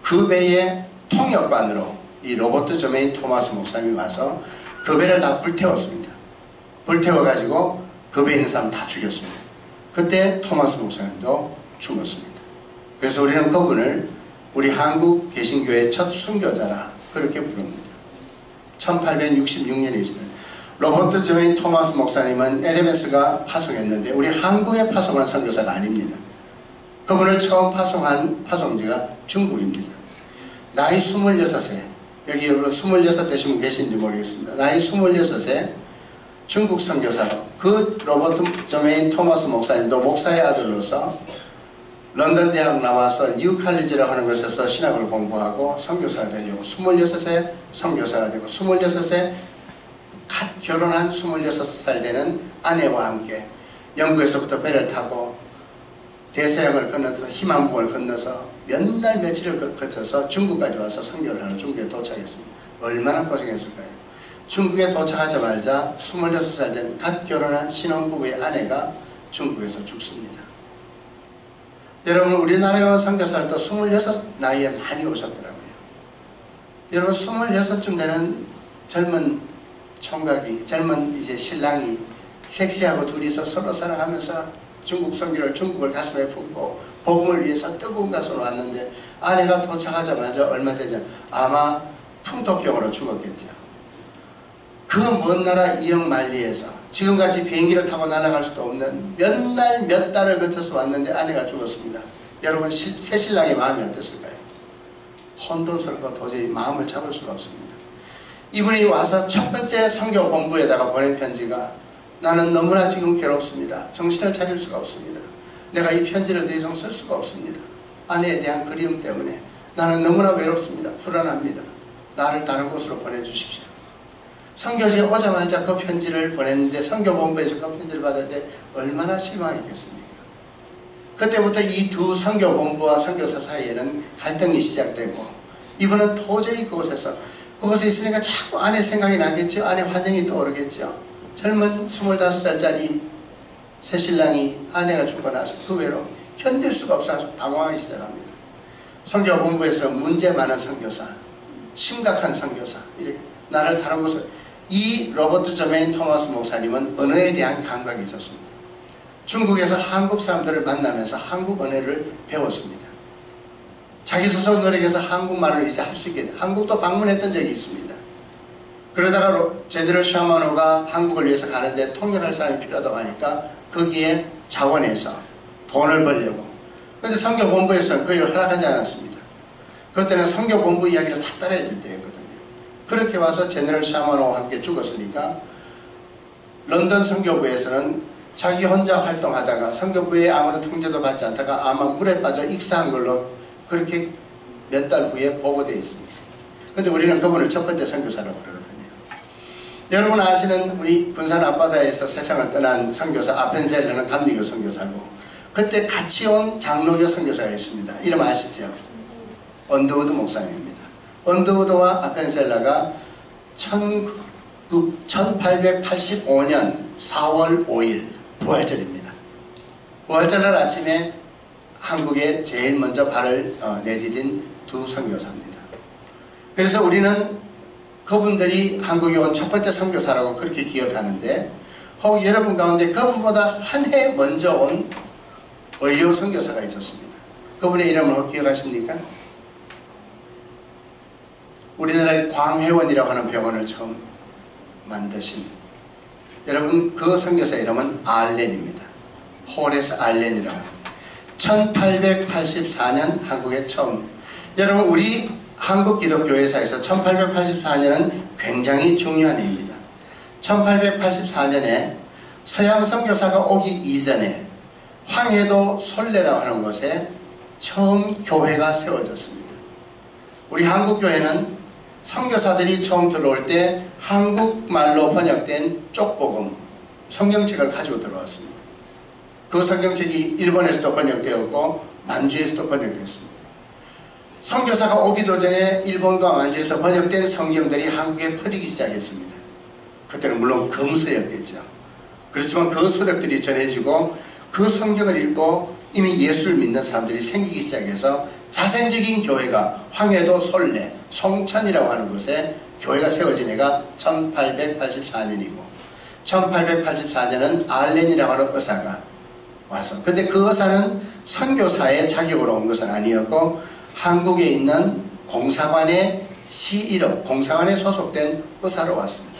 그 배의 통역관으로 이 로버트 저메인 토마스 목사님이 와서 그 배를 다 불태웠습니다. 불태워가지고 그 배에 있는 사람 다 죽였습니다. 그때 토마스 목사님도 죽었습니다. 그래서 우리는 그분을 우리 한국 개신교의 첫 순교자라 그렇게 부릅니다. 1866년에 있습니다. 로버트 저메인 토마스 목사님은 LMS가 파송했는데 우리 한국에 파송한 선교사가 아닙니다. 그분을 처음 파송한 파송지가 중국입니다. 나이 26세, 여기 여러분 26 되신 분 계신지 모르겠습니다. 나이 26세 중국 선교사로, 그 로버트 저메인 토마스 목사님도 목사의 아들로서 런던 대학 나와서 뉴 칼리지라고 하는 곳에서 신학을 공부하고 선교사가 되려고 26세 선교사가 되고, 26세 갓 결혼한 26살 되는 아내와 함께 영국에서부터 배를 타고 대서양을 건너서 희망봉을 건너서 몇 날 며칠을 거쳐서 중국까지 와서 선교를 하는 중국에 도착했습니다. 얼마나 고생했을까요? 중국에 도착하자마자 26살 된 갓 결혼한 신혼부부의 아내가 중국에서 죽습니다. 여러분, 우리나라에 온 선교사들도 26 나이에 많이 오셨더라고요. 여러분, 26쯤 되는 젊은 총각이, 젊은 이제 신랑이 섹시하고 둘이서 서로 사랑하면서 중국 선교를 중국을 가슴에 품고 복음을 위해서 뜨거운 가수로 왔는데, 아내가 도착하자마자 얼마 되지 아마 풍토병으로 죽었겠죠. 그 먼 나라 이역만리에서 지금같이 비행기를 타고 날아갈 수도 없는 몇 날 몇 달을 거쳐서 왔는데 아내가 죽었습니다. 여러분, 새 신랑의 마음이 어땠을까요? 혼돈스럽고 도저히 마음을 잡을 수가 없습니다. 이분이 와서 첫 번째 선교 본부에다가 보낸 편지가, 나는 너무나 지금 괴롭습니다. 정신을 차릴 수가 없습니다. 내가 이 편지를 더 이상 쓸 수가 없습니다. 아내에 대한 그리움 때문에 나는 너무나 외롭습니다. 불안합니다. 나를 다른 곳으로 보내주십시오. 선교지에 오자마자 그 편지를 보냈는데, 선교본부에서 그 편지를 받을 때 얼마나 실망했겠습니까? 그때부터 이 두 선교본부와 선교사 사이에는 갈등이 시작되고, 이분은 도저히 그곳에 있으니까 자꾸 아내 생각이 나겠죠. 아내 환영이 떠오르겠죠. 젊은 25살짜리 새신랑이 아내가 죽고 나서 그 외로 견딜 수가 없어서 방황하기 시작합니다. 선교본부에서 문제 많은 선교사, 심각한 선교사, 이렇게 나를 다른 곳에, 이 로버트 저메인 토마스 목사님은 언어에 대한 감각이 있었습니다. 중국에서 한국 사람들을 만나면서 한국 언어를 배웠습니다. 자기 스스로 노력해서 한국말을 이제 할 수 있게 돼. 한국도 방문했던 적이 있습니다. 그러다가 제네럴 샤마노가 한국을 위해서 가는데 통역할 사람이 필요하다고 하니까 거기에 자원해서 돈을 벌려고. 그런데 선교본부에서는 그 일을 허락하지 않았습니다. 그때는 선교본부 이야기를 다 따라야 될 때였거든요. 그렇게 와서 제네럴 샤마노와 함께 죽었으니까 런던 선교부에서는 자기 혼자 활동하다가 선교부에 아무런 통제도 받지 않다가 아마 물에 빠져 익사한 걸로 그렇게 몇 달 후에 보고되어 있습니다. 그런데 우리는 그분을 첫 번째 선교사라고 그러거든요. 여러분 아시는 우리 군산 앞바다에서 세상을 떠난 선교사 아펜셀러는 감리교 선교사고, 그때 같이 온 장로교 선교사가 있습니다. 이름 아시죠? 언더우드 목사님입니다. 언더우드와 아펜셀러가 1885년 4월 5일 부활절입니다. 부활절날 아침에 한국에 제일 먼저 발을 내디딘 두 선교사입니다. 그래서 우리는 그분들이 한국에 온 첫 번째 선교사라고 그렇게 기억하는데, 혹 여러분 가운데 그분보다 한 해 먼저 온 의료 선교사가 있었습니다. 그분의 이름을 혹 기억하십니까? 우리나라의 광회원이라고 하는 병원을 처음 만드신, 여러분 그 선교사 이름은 알렌입니다. 호레스 알렌이라고 합니다. 1884년 한국에 처음, 여러분 우리 한국 기독교회사에서 1884년은 굉장히 중요한 해입니다. 1884년에 서양 선교사가 오기 이전에 황해도 솔레라고 하는 곳에 처음 교회가 세워졌습니다. 우리 한국교회는 선교사들이 처음 들어올 때 한국말로 번역된 쪽복음 성경책을 가지고 들어왔습니다. 그 성경책이 일본에서도 번역되었고 만주에서도 번역되었습니다. 선교사가 오기도 전에 일본과 만주에서 번역된 성경들이 한국에 퍼지기 시작했습니다. 그때는 물론 금서였겠죠. 그렇지만 그 서적들이 전해지고 그 성경을 읽고 이미 예수를 믿는 사람들이 생기기 시작해서 자생적인 교회가 황해도 솔레, 송천이라고 하는 곳에 교회가 세워진 해가 1884년이고 1884년은 알렌이라고 하는 의사가 와서, 근데 그 의사는 선교사의 자격으로 온 것은 아니었고 한국에 있는 공사관의 C1호, 공사관에 소속된 의사로 왔습니다.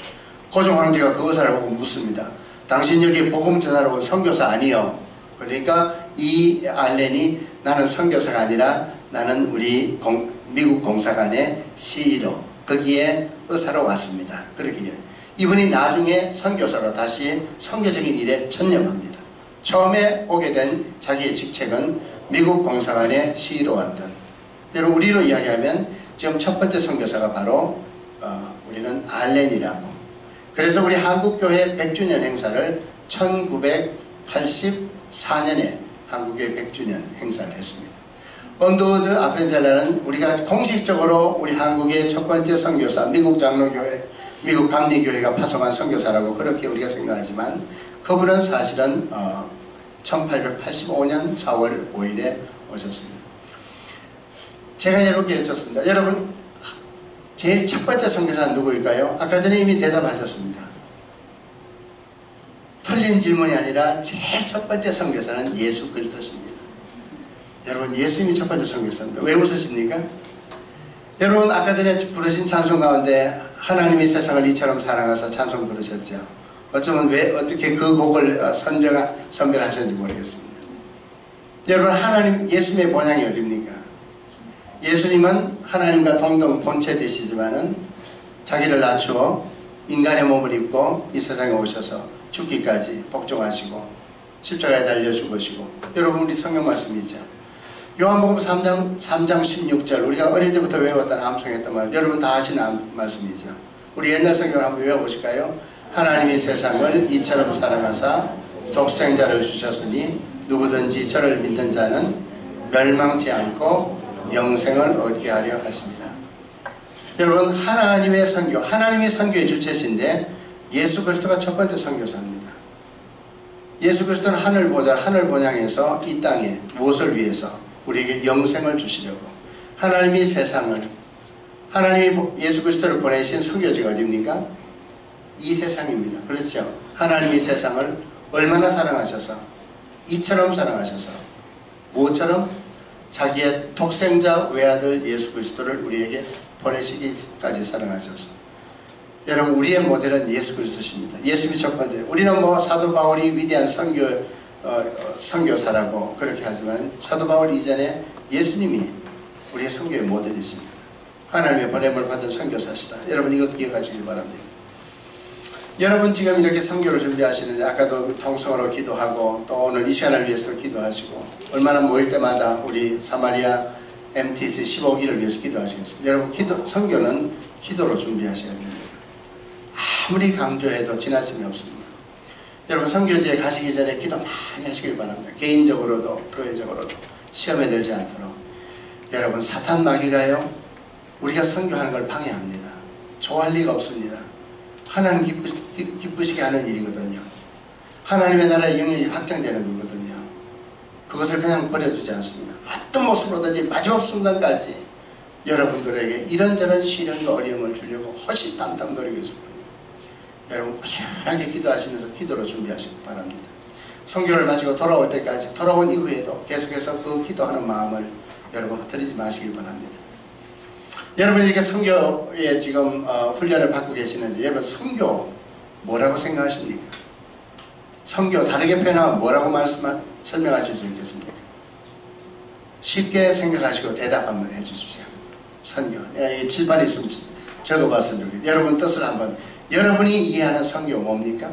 고종 황제가 그 의사를 보고 묻습니다. 당신 여기 복음 전하러 온 선교사 아니요? 그러니까 이 알렌이 나는 선교사가 아니라 나는 우리 미국 공사관의 C1호, 거기에 의사로 왔습니다. 그렇게 이분이 나중에 선교사로 다시 선교적인 일에 전념합니다. 처음에 오게 된 자기의 직책은 미국 공사관의 C1호 왔던, 여러분 우리로 이야기하면 지금 첫 번째 선교사가 바로 우리는 알렌이라고. 그래서 우리 한국교회 100주년 행사를 1984년에 한국교회 100주년 행사를 했습니다. 언더우드 아펜셀러는 우리가 공식적으로 우리 한국의 첫 번째 선교사, 미국 장로교회, 미국 감리교회가 파송한 선교사라고 그렇게 우리가 생각하지만 그분은 사실은 1885년 4월 5일에 오셨습니다. 제가 여러분께 여쭙습니다. 여러분 제일 첫 번째 선교사는 누구일까요? 아까 전에 이미 대답하셨습니다. 틀린 질문이 아니라 제일 첫 번째 선교사는 예수 그리스도십니다. 여러분 예수님이 첫 번째 선교사입니다. 왜 웃으십니까? 여러분 아까 전에 부르신 찬송 가운데 하나님이 세상을 이처럼 사랑하사 찬송 부르셨죠. 어쩌면 왜 어떻게 그 곡을 선별하셨는지 모르겠습니다. 여러분 하나님 예수님의 본향이 어디입니까? 예수님은 하나님과 동등 본체 되시지만은 자기를 낮추어 인간의 몸을 입고 이 세상에 오셔서 죽기까지 복종하시고 십자가에 달려 죽으시고, 여러분 우리 성경 말씀이죠. 요한복음 3장 16절 우리가 어릴 때부터 외웠던 암송했던 말, 여러분 다 아시는 말씀이죠. 우리 옛날 성경을 한번 외워보실까요? 하나님이 세상을 이처럼 사랑하사 독생자를 주셨으니 누구든지 저를 믿는 자는 멸망치 않고 영생을 얻게 하려 하십니다. 여러분 하나님의 선교, 하나님이 선교의 주체신데 예수 그리스도가 첫 번째 선교사입니다. 예수 그리스도는 하늘 본향에서 이 땅에 무엇을 위해서? 우리에게 영생을 주시려고. 하나님이 세상을, 하나님이 예수 그리스도를 보내신 선교지가 어디입니까? 이 세상입니다. 그렇죠? 하나님이 세상을 얼마나 사랑하셔서 이처럼 사랑하셔서 무엇처럼? 자기의 독생자 외아들 예수 그리스도를 우리에게 보내시기까지 사랑하셔서. 여러분, 우리의 모델은 예수 그리스도십니다. 예수님이 첫 번째. 우리는 뭐 사도 바울이 위대한 선교사라고 그렇게 하지만 사도 바울 이전에 예수님이 우리의 선교의 모델이십니다. 하나님의 보냄을 받은 선교사시다. 여러분, 이거 기억하시길 바랍니다. 여러분, 지금 이렇게 선교를 준비하시는데 아까도 통성으로 기도하고 또 오늘 이 시간을 위해서 기도하시고 얼마나 모일 때마다 우리 사마리아 MTC 15기를 위해서 기도하시겠습니다. 여러분, 선교는 기도로 준비하셔야 됩니다. 아무리 강조해도 지나침이 없습니다. 여러분, 선교지에 가시기 전에 기도 많이 하시길 바랍니다. 개인적으로도 교회적으로도 시험에 들지 않도록. 여러분, 사탄 마귀가요, 우리가 선교하는 걸 방해합니다. 좋아할 리가 없습니다. 하나님 기쁘시게 하는 일이거든요. 하나님의 나라의 영역이 확장되는 거거든요. 그것을 그냥 버려두지 않습니다. 어떤 모습으로든지 마지막 순간까지 여러분들에게 이런저런 시련과 어려움을 주려고 허시땀땀 노리고 있습니다. 여러분, 꾸준하게 기도하시면서 기도로 준비하시기 바랍니다. 선교를 마치고 돌아올 때까지, 돌아온 이후에도 계속해서 그 기도하는 마음을 여러분 흩어지지 마시길 바랍니다. 여러분, 이렇게 선교에 지금 훈련을 받고 계시는데 여러분, 선교 뭐라고 생각하십니까? 선교 다르게 표현하면 뭐라고 설명하실 수 있겠습니까? 쉽게 생각하시고 대답 한번 해주십시오. 선교. 이 칠판에 있으면 적어봤으면 좋겠어요. 여러분 뜻을 한번. 여러분이 이해하는 선교 뭡니까?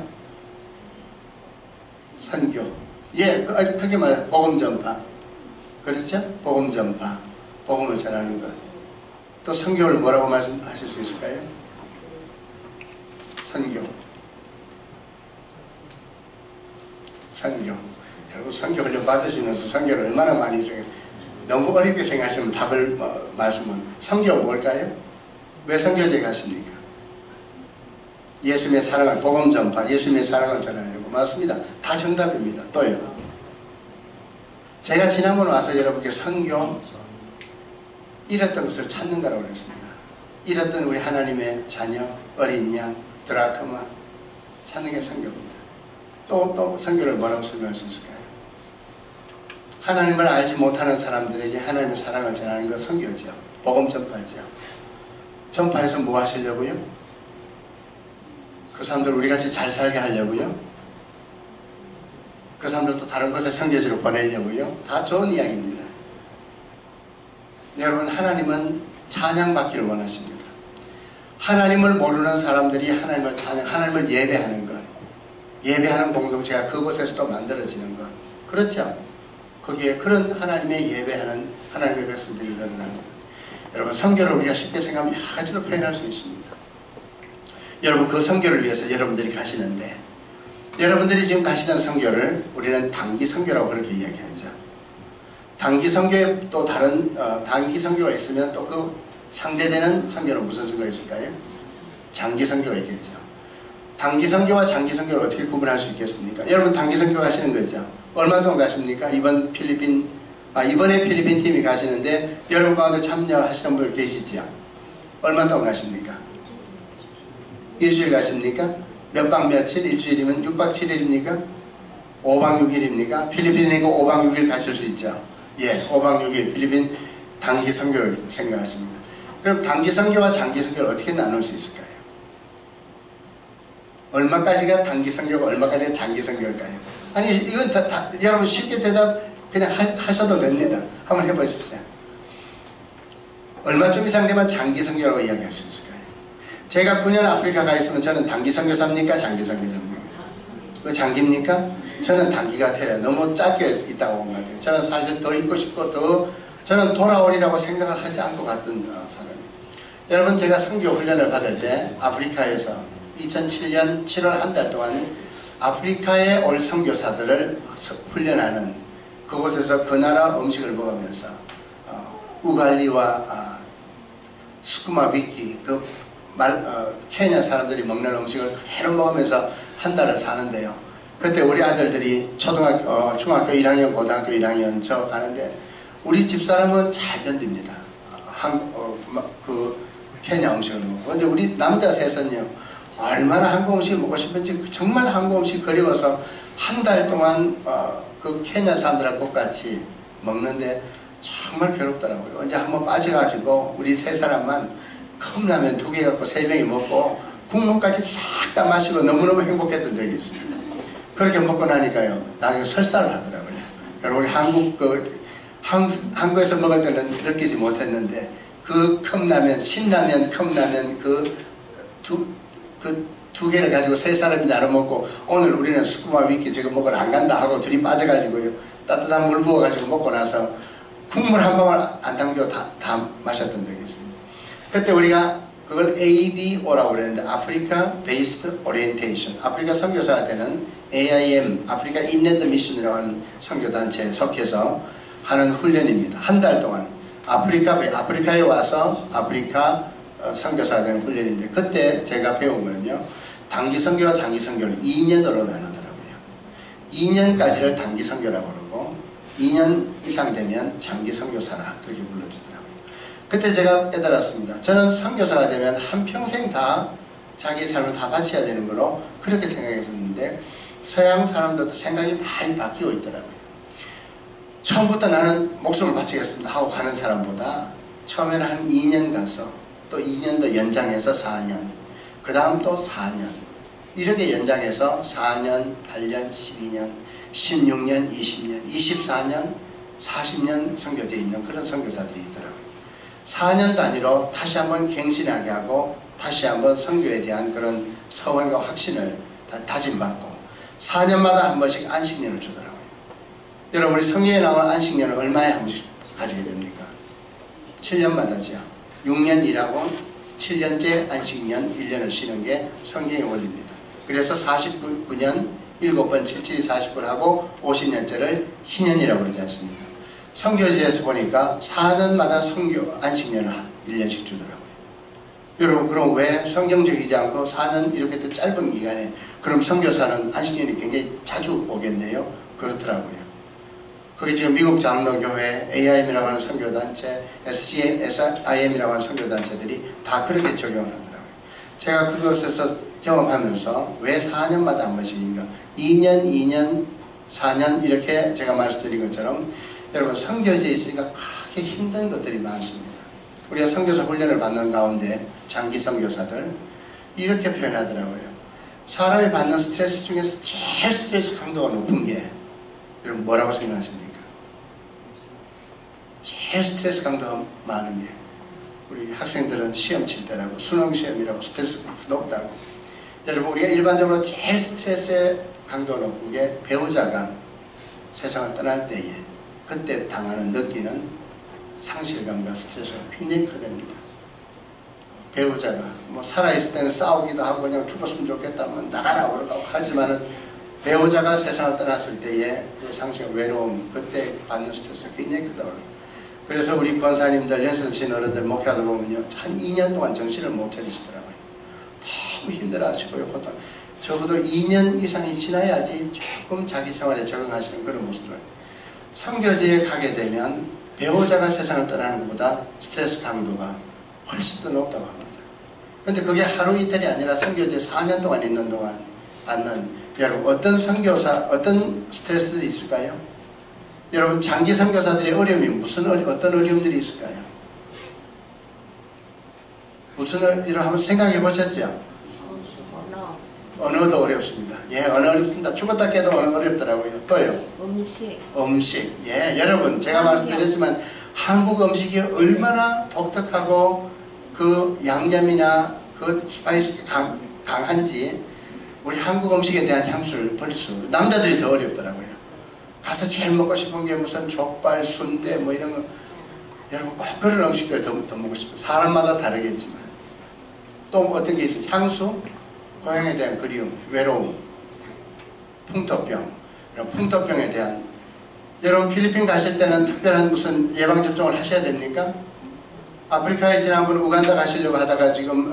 선교. 예, 크게 말해 복음 전파. 그렇죠? 복음 전파. 복음을 전하는 것. 또 선교를 뭐라고 말씀하실 수 있을까요? 선교. 선교. 여러분, 선교 훈련 받으시면서 선교를 얼마나 많이 너무 어렵게 생각하시면 답을 말씀은. 선교 뭘까요? 왜 선교지에 가십니까? 예수님의 사랑을, 복음 전파, 예수님의 사랑을 전하려고. 맞습니다. 다 정답입니다. 또요. 제가 지난번 와서 여러분께 선교, 잃었던 것을 찾는 거라고 그랬습니다. 잃었던 우리 하나님의 자녀, 어린 양, 드라크마 찾는 게 선교입니다. 또 선교를 뭐라고 설명할 수 있을까요? 하나님을 알지 못하는 사람들에게 하나님의 사랑을 전하는 것 선교죠. 복음 전파죠. 전파해서 뭐 하시려고요? 그 사람들 우리같이 잘 살게 하려고요? 그 사람들도 다른 곳에 선교지로 보내려고요? 다 좋은 이야기입니다. 여러분, 하나님은 찬양받기를 원하십니다. 하나님을 모르는 사람들이 하나님을 예배하는 것, 예배하는 공동체가 그곳에서도 만들어지는 것, 그렇죠? 거기에 그런 하나님의 예배하는 하나님의 백성들이 늘어나는 것. 여러분, 선교를 우리가 쉽게 생각하면 여러 가지로 표현할 수 있습니다. 여러분, 그 선교를 위해서 여러분들이 가시는데, 여러분들이 지금 가시는 선교를 우리는 단기 선교라고 그렇게 이야기하죠. 단기 선교에 또 다른 단기 선교가 있으면 또 그 상대되는 선교는 무슨 선교가 있을까요? 장기 선교가 있겠죠. 단기 선교와 장기 선교를 어떻게 구분할 수 있겠습니까? 여러분, 단기 선교 가시는 거죠. 얼마 동안 가십니까? 이번에 필리핀 팀이 가시는데 여러분 가운데 참여하시는 분들 계시죠? 얼마 동안 가십니까? 일주일 가십니까? 몇 박 며칠? 일주일이면 6박 7일입니까? 5박 6일입니까? 필리핀이니까 5박 6일 가실 수 있죠. 예, 5박 6일 필리핀 단기 선교를 생각하십니다. 그럼 단기 선교와 장기 선교를 어떻게 나눌 수 있을까요? 얼마까지가 단기 선교고 얼마까지가 장기 선교일까요? 아니, 이건 여러분 쉽게 대답 그냥 하셔도 됩니다. 한번 해보십시오. 얼마쯤 이상 되면 장기 선교라고 이야기할 수 있을까요? 제가 9년 아프리카 가 있으면 저는 단기 선교사입니까? 장기 선교사입니까? 그 장기입니까? 저는 단기 같아요. 너무 짧게 있다고 온 것 같아요. 저는 사실 더 있고 싶고 저는 돌아오리라고 생각을 하지 않고 갔던 사람이에요. 여러분, 제가 선교 훈련을 받을 때 아프리카에서 2007년 7월 한 달 동안 아프리카에 올 선교사들을 훈련하는 그곳에서 그 나라 음식을 먹으면서 우갈리와 스쿠마 비키 케냐 사람들이 먹는 음식을 그대로 먹으면서 한 달을 사는데요. 그때 우리 아들들이 중학교 1학년, 고등학교 1학년 저 가는데 우리 집사람은 잘 견딥니다. 그 케냐 음식을 먹고. 근데 우리 남자 셋은요, 얼마나 한국 음식이 먹고 싶은지 정말 한국 음식 그리워서 한 달 동안 그 케냐 사람들하고 같이 먹는데 정말 괴롭더라고요. 언제 한번 빠져가지고 우리 세 사람만 컵라면 2개 갖고 3명이 먹고 국물까지 싹 다 마시고 너무너무 행복했던 적이 있습니다. 그렇게 먹고 나니까요, 나중에 설사를 하더라고요. 그리고 우리 한국에서 먹을 때는 느끼지 못했는데 그 컵라면, 신라면, 컵라면 두 개를 가지고 세 사람이 나눠 먹고 오늘 우리는 스쿠마 위키 지금 먹으러 안 간다 하고 둘이 빠져가지고요, 따뜻한 물 부어가지고 먹고 나서 국물 한 방울 안 담겨 다 마셨던 적이 있습니다. 그때 우리가 그걸 ABO라고 그랬는데 아프리카 베이스드 오리엔테이션, 아프리카 선교사가 되는 AIM, 아프리카 인랜드 미션이라고 하는 선교단체에 속해서 하는 훈련입니다. 한 달 동안 아프리카에 와서 아프리카 선교사가 되는 훈련인데, 그때 제가 배운 거는요, 단기 선교와 장기 선교를 2년으로 나누더라고요. 2년까지를 단기 선교라고 그러고 2년 이상 되면 장기 선교사라 그렇게 불러주더라고요. 그때 제가 깨달았습니다. 저는 선교사가 되면 한평생 다 자기 삶을 다 바쳐야 되는 걸로 그렇게 생각했었는데 서양 사람들도 생각이 많이 바뀌고 있더라고요. 처음부터 나는 목숨을 바치겠습니다 하고 가는 사람보다 처음에는 한 2년 가서 또 2년 더 연장해서 4년, 그 다음 또 4년, 이렇게 연장해서 4년, 8년, 12년, 16년, 20년, 24년, 40년 선교제에 있는 그런 선교사들이 있더라고요. 4년 단위로 다시 한번 갱신하게 하고 다시 한번 선교에 대한 그런 서원과 확신을 다짐받고 4년마다 한 번씩 안식년을 주더라고요. 여러분, 우리 성경에 나오는 안식년을 얼마에 한 번씩 가지게 됩니까? 7년마다죠. 6년 일하고 7년째 안식년 1년을 쉬는 게 성경의 원리입니다. 그래서 49년 7번 77이 40번 하고 50년째를 희년이라고 그러지 않습니까? 선교지에서 보니까 4년마다 선교 안식년을 1년씩 주더라고요. 여러분, 그럼 왜 성경적이지 않고 4년 이렇게 또 짧은 기간에 그럼 선교사는 안식년이 굉장히 자주 오겠네요? 그렇더라고요. 그게 지금 미국 장로교회, AIM이라고 하는 선교단체, SIM이라고 하는 선교단체들이 다 그렇게 적용을 하더라고요. 제가 그것에서 경험하면서 왜 4년마다 한 번씩인가? 2년, 2년, 4년 이렇게 제가 말씀드린 것처럼 여러분, 선교지에 있으니까 그렇게 힘든 것들이 많습니다. 우리가 선교사 훈련을 받는 가운데 장기 선교사들 이렇게 표현하더라고요. 사람이 받는 스트레스 중에서 제일 스트레스 강도가 높은 게 여러분 뭐라고 생각하십니까? 제일 스트레스 강도가 많은 게 우리 학생들은 시험 칠 때라고 수능 시험이라고 스트레스가 높다고. 여러분, 우리가 일반적으로 제일 스트레스의 강도가 높은 게 배우자가 세상을 떠날 때에 그때 당하는 느끼는 상실감과 스트레스가 굉장히 크답니다. 배우자가 뭐 살아있을 때는 싸우기도 하고 그냥 죽었으면 좋겠다면 나가라 그러고 하지만은 배우자가 세상을 떠났을 때의 그 상실감, 외로움, 그때 받는 스트레스가 굉장히 크다고 그래요. 그래서 우리 권사님들, 연선신 어른들 목회하다 보면요, 한 2년 동안 정신을 못 차리시더라고요. 너무 힘들어 하시고요. 보통 적어도 2년 이상이 지나야지 조금 자기 생활에 적응하시는 그런 모습을. 선교지에 가게 되면 배우자가 세상을 떠나는 것보다 스트레스 강도가 훨씬 더 높다고 합니다. 그런데 그게 하루 이틀이 아니라 선교지에 4년 동안 있는 동안 받는, 여러분, 어떤 선교사, 어떤 스트레스들이 있을까요? 여러분, 장기 선교사들의 어려움이 어떤 어려움들이 있을까요? 이런 한번 생각해 보셨죠? 언어도 어렵습니다. 예, 언어 어렵습니다. 죽었다 깨도 언어 어렵더라고요. 또요? 음식. 예, 여러분, 제가 말씀드렸지만 한국 음식이 얼마나 독특하고 그 양념이나 그 스파이스 강한지 우리 한국 음식에 대한 향수를 버릴 수, 남자들이 더 어렵더라고요. 가서 제일 먹고 싶은 게 무슨 족발, 순대 뭐 이런 거. 여러분, 꼭 그런 음식들 더 먹고 싶어요. 사람마다 다르겠지만. 또 어떤 게 있어요? 향수? 고향에 대한 그리움, 외로움, 풍토병, 이런 풍토병에 대한. 여러분, 필리핀 가실 때는 특별한 무슨 예방접종을 하셔야 됩니까? 아프리카에 지난번 우간다 가시려고 하다가 지금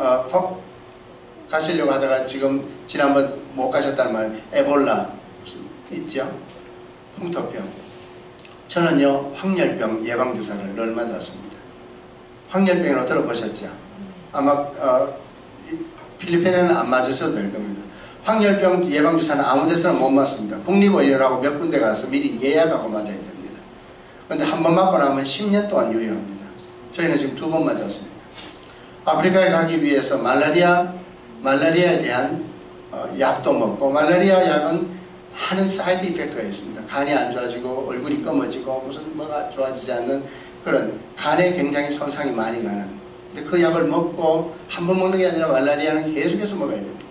지난번 못 가셨다는 말, 에볼라 있죠? 풍토병. 저는요, 황열병 예방주사를 늘 맞았습니다. 황열병이라고 들어보셨죠? 아마 필리핀에는 안 맞으셔도 될 겁니다. 황열병 예방주사는 아무 데서나 못 맞습니다. 국립의료라고 몇 군데 가서 미리 예약하고 맞아야 됩니다. 그런데 한 번 맞고 나면 10년 동안 유효합니다. 저희는 지금 2번 맞았습니다. 아프리카에 가기 위해서 말라리아에 대한 약도 먹고, 말라리아 약은 많은 사이드 이펙트가 있습니다. 간이 안 좋아지고 얼굴이 검어지고 무슨 뭐가 좋아지지 않는 그런 간에 굉장히 손상이 많이 가는, 근데 그 약을 먹고 한 번 먹는 게 아니라 말라리아는 계속해서 먹어야 됩니다.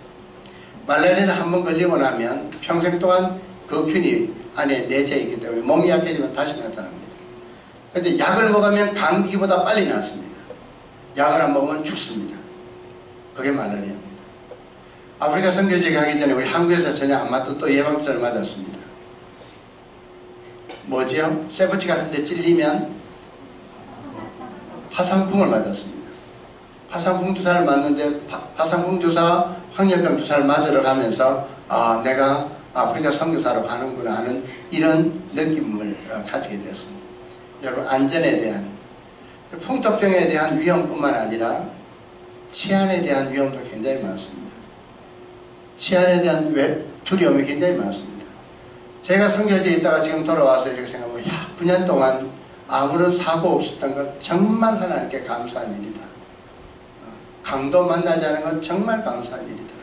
말라리아는 한 번 걸리고 나면 평생 동안 그 균이 안에 내재해 있기 때문에 몸이 약해지면 다시 나타납니다. 그런데 약을 먹으면 감기보다 빨리 낫습니다. 약을 안 먹으면 죽습니다. 그게 말라리아입니다. 아프리카 선교지에 가기 전에 우리 한국에서 전혀 안 맞던 또 예방주사를 맞았습니다. 뭐지요? 쇠붙이 같은 데 찔리면 파상풍을 맞았습니다. 파상풍 주사를 맞는데 파상풍 주사, 황열병 주사를 맞으러 가면서 내가 아프리카 선교사로 가는구나 하는 이런 느낌을 가지게 되었습니다. 여러분, 안전에 대한, 풍토병에 대한 위험뿐만 아니라 치안에 대한 위험도 굉장히 많습니다. 치안에 대한 두려움이 굉장히 많습니다. 제가 선교지에 있다가 지금 돌아와서 이렇게 생각하면 9년 동안 아무런 사고 없었던 것 정말 하나님께 감사한 일이다. 강도 만나지 않은 건 정말 감사한 일이다.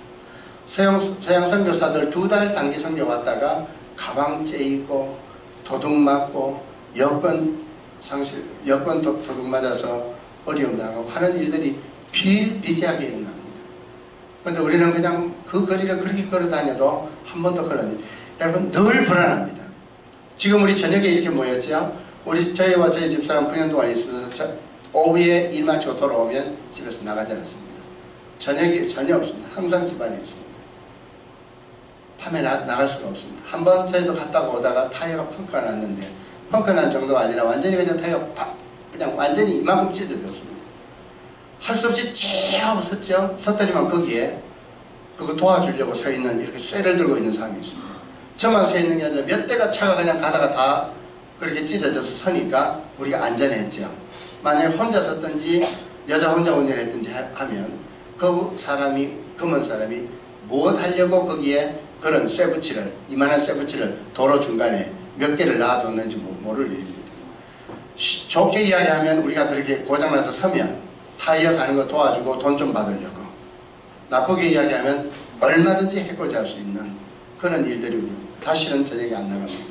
서양 선교사들 2달 단기 선교 왔다가 가방 째이고 도둑 맞고 여권 도둑 맞아서 어려움 당하고 하는 일들이 비일비재하게 일어납니다. 그런데 우리는 그냥 그 거리를 그렇게 걸어 다녀도 한 번도 그런 일, 여러분 늘 불안합니다. 지금 우리 저녁에 이렇게 모였죠. 저희와 저희 집사람 9년 동안 있으면서 오후에 일 마치고 돌아오면 집에서 나가지 않습니다. 저녁에 전혀 없습니다. 항상 집안에 있습니다. 밤에 나갈 수가 없습니다. 한번 저희도 갔다가 오다가 타이어가 펑크가 났는데, 펑크 난 정도가 아니라 완전히 그냥 타이어가 그냥 완전히 이만큼 찢어졌습니다. 할 수 없이 찌 하고 섰죠. 섰더니만 거기에 그거 도와주려고 서 있는, 이렇게 쇠를 들고 있는 사람이 있습니다. 저만 서 있는 게 아니라 몇 대가 차가 그냥 가다가 다 그렇게 찢어져서 서니까 우리가 안전했죠. 만약에 혼자 섰든지 여자 혼자 운전했든지 하면 그 사람이, 검은 사람이 무엇 하려고 거기에 그런 쇠붙이를, 이만한 쇠붙이를 도로 중간에 몇 개를 놔뒀는지 모를 일입니다. 좋게 이야기하면 우리가 그렇게 고장나서 서면 타이어 가는 거 도와주고 돈 좀 받으려고, 나쁘게 이야기하면 얼마든지 해코지할 수 있는 그런 일들이 다시는 저녁에 안 나갑니다.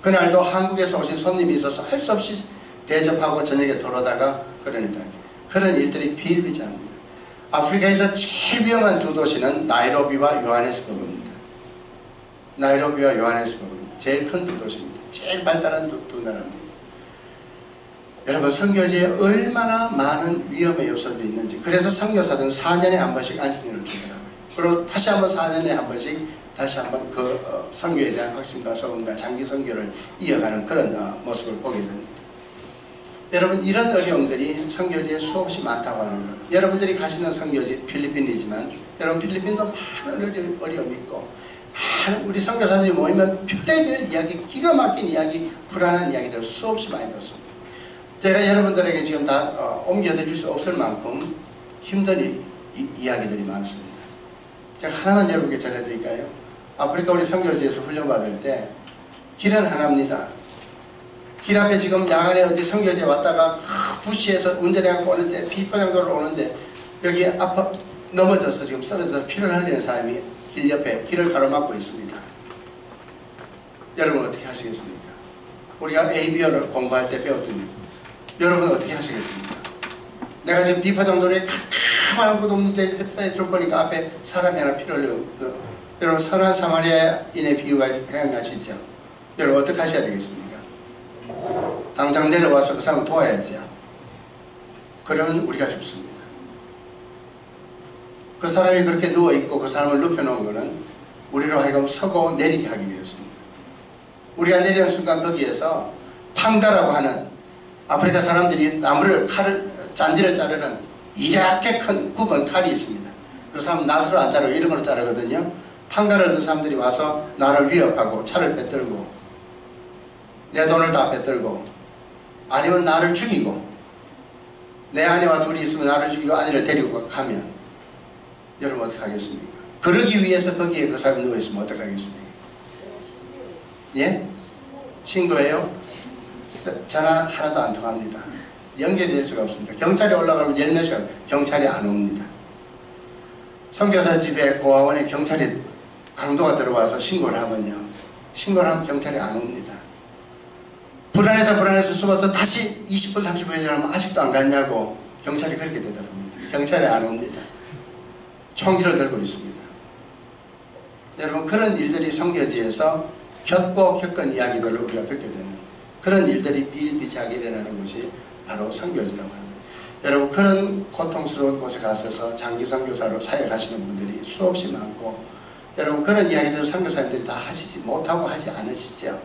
그날도 한국에서 오신 손님이 있어서 할 수 없이 대접하고 저녁에 돌아다가 그런 일들이 비일비재합니다. 아프리카에서 제일 위험한 2 도시는 나이로비와 요하네스버그입니다. 나이로비와 요하네스버그입니다. 제일 큰 2 도시입니다. 제일 발달한 두 나라입니다. 여러분, 선교지에 얼마나 많은 위험의 요소도 있는지, 그래서 선교사들은 4년에 한 번씩 안식년을 주더라고요. 그리고 다시 한번 4년에 한 번씩 다시 한번 그 선교에 대한 확신과 소원과 장기 선교를 이어가는 그런 모습을 보게 됩니다. 여러분, 이런 어려움들이 선교지에 수없이 많다고 하는 것. 여러분들이 가시는 선교지 필리핀이지만, 여러분 필리핀도 많은 어려움이 있고, 많은 우리 선교사들이 모이면 별의별 이야기, 기가 막힌 이야기, 불안한 이야기들을 수없이 많이 듣습니다. 제가 여러분들에게 지금 다 옮겨드릴 수 없을 만큼 힘든 이야기들이 많습니다. 제가 하나만 여러분께 전해드릴까요? 아프리카 우리 선교지에서 훈련받을 때 길은 하나입니다. 길 앞에 지금 야간에 어디 선교지에 왔다가 부시에서 운전해갖고 오는데, 비포장도로 오는데 여기 아파 넘어져서 지금 쓰러져서 피를 흘리는 사람이 길 옆에 길을 가로막고 있습니다. 여러분 어떻게 하시겠습니까? 우리가 ABO를 공부할 때 배웠더니 여러분 어떻게 하시겠습니까? 내가 지금 비포장도로에 캄캄한 곳 없는데 헤드라이트를 보니까 앞에 사람이 하나 피를 흘리고, 여러분 선한 사마리아인의 비유가 생각나시죠? 여러분 어떻게 하셔야 되겠습니까? 당장 내려와서 그 사람을 도와야죠. 그러면 우리가 죽습니다. 그 사람이 그렇게 누워있고 그 사람을 눕혀놓은 것은 우리로 하여금 서고 내리게 하기 위해서입니다. 우리가 내리는 순간 거기에서 팡다라고 하는, 아프리카 사람들이 나무를 잔디를 자르는 이렇게 큰 굽은 칼이 있습니다. 그 사람 낫으로 안 자르고 이런 걸 자르거든요. 팡다를 든 사람들이 와서 나를 위협하고 차를 빼들고 내 돈을 다 빼들고, 아니면 나를 죽이고, 내 아내와 둘이 있으면 나를 죽이고 아내를 데리고 가면, 여러분 어떻게 하겠습니까? 그러기 위해서 거기에 그 사람이 누워있으면 어떻게 하겠습니까? 예? 신고해요? 전화 하나도 안 통합니다. 연결이 될 수가 없습니다. 경찰이 올라가면 10시간 경찰이 안 옵니다. 선교사 집에 고아원에 경찰이 강도가 들어와서 신고를 하면요, 신고를 하면 경찰이 안 옵니다. 불안해서 숨어서 다시 20분 30분 지나면 아직도 안 갔냐고 경찰이 그렇게 대답합니다. 경찰이 안 옵니다. 총기를 들고 있습니다. 여러분, 그런 일들이 선교지에서 겪은 이야기들을 우리가 듣게 되는 그런 일들이 비일비재하게 일어나는 것이 바로 선교지라고 합니다. 여러분, 그런 고통스러운 곳에 가셔서 장기 선교사로 사역하시는 분들이 수없이 많고, 여러분 그런 이야기들을 선교사님들이 다 하시지 못하고 하지 않으시죠.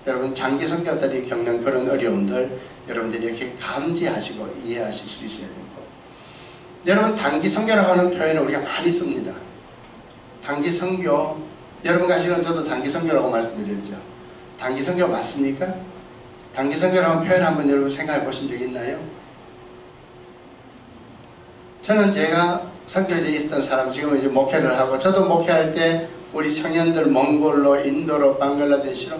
여러분, 장기 선교사들이 겪는 그런 어려움들 여러분들이 이렇게 감지하시고 이해하실 수 있어야 됩니다. 여러분, 단기 선교라고 하는 표현을 우리가 많이 씁니다. 단기 선교, 여러분과 하시는 저도 단기 선교라고 말씀드렸죠. 단기 선교 맞습니까? 단기 선교라는 표현 한번 여러분 생각해 보신 적 있나요? 저는 제가 선교지에 있었던 사람, 지금 이제 목회를 하고, 저도 목회할 때 우리 청년들 몽골로, 인도로, 방글라데시로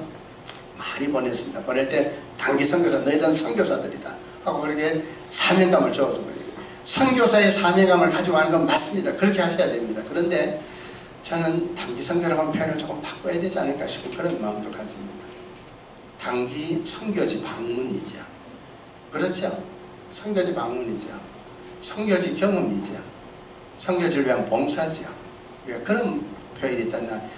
많이 보냈습니다. 보낼 때 단기 선교사, 너희들은 선교사들이다 하고 그렇게 사명감을 주어서 그래요. 선교사의 사명감을 가지고 하는 건 맞습니다. 그렇게 하셔야 됩니다. 그런데 저는 단기 선교라고 하는 표현을 조금 바꿔야 되지 않을까 싶은 그런 마음도 가집니다. 단기 선교지 방문이죠. 그렇죠? 선교지 방문이죠. 선교지 경험이죠. 선교지를 위한 봉사죠. 우리가 그런 표현이 있다면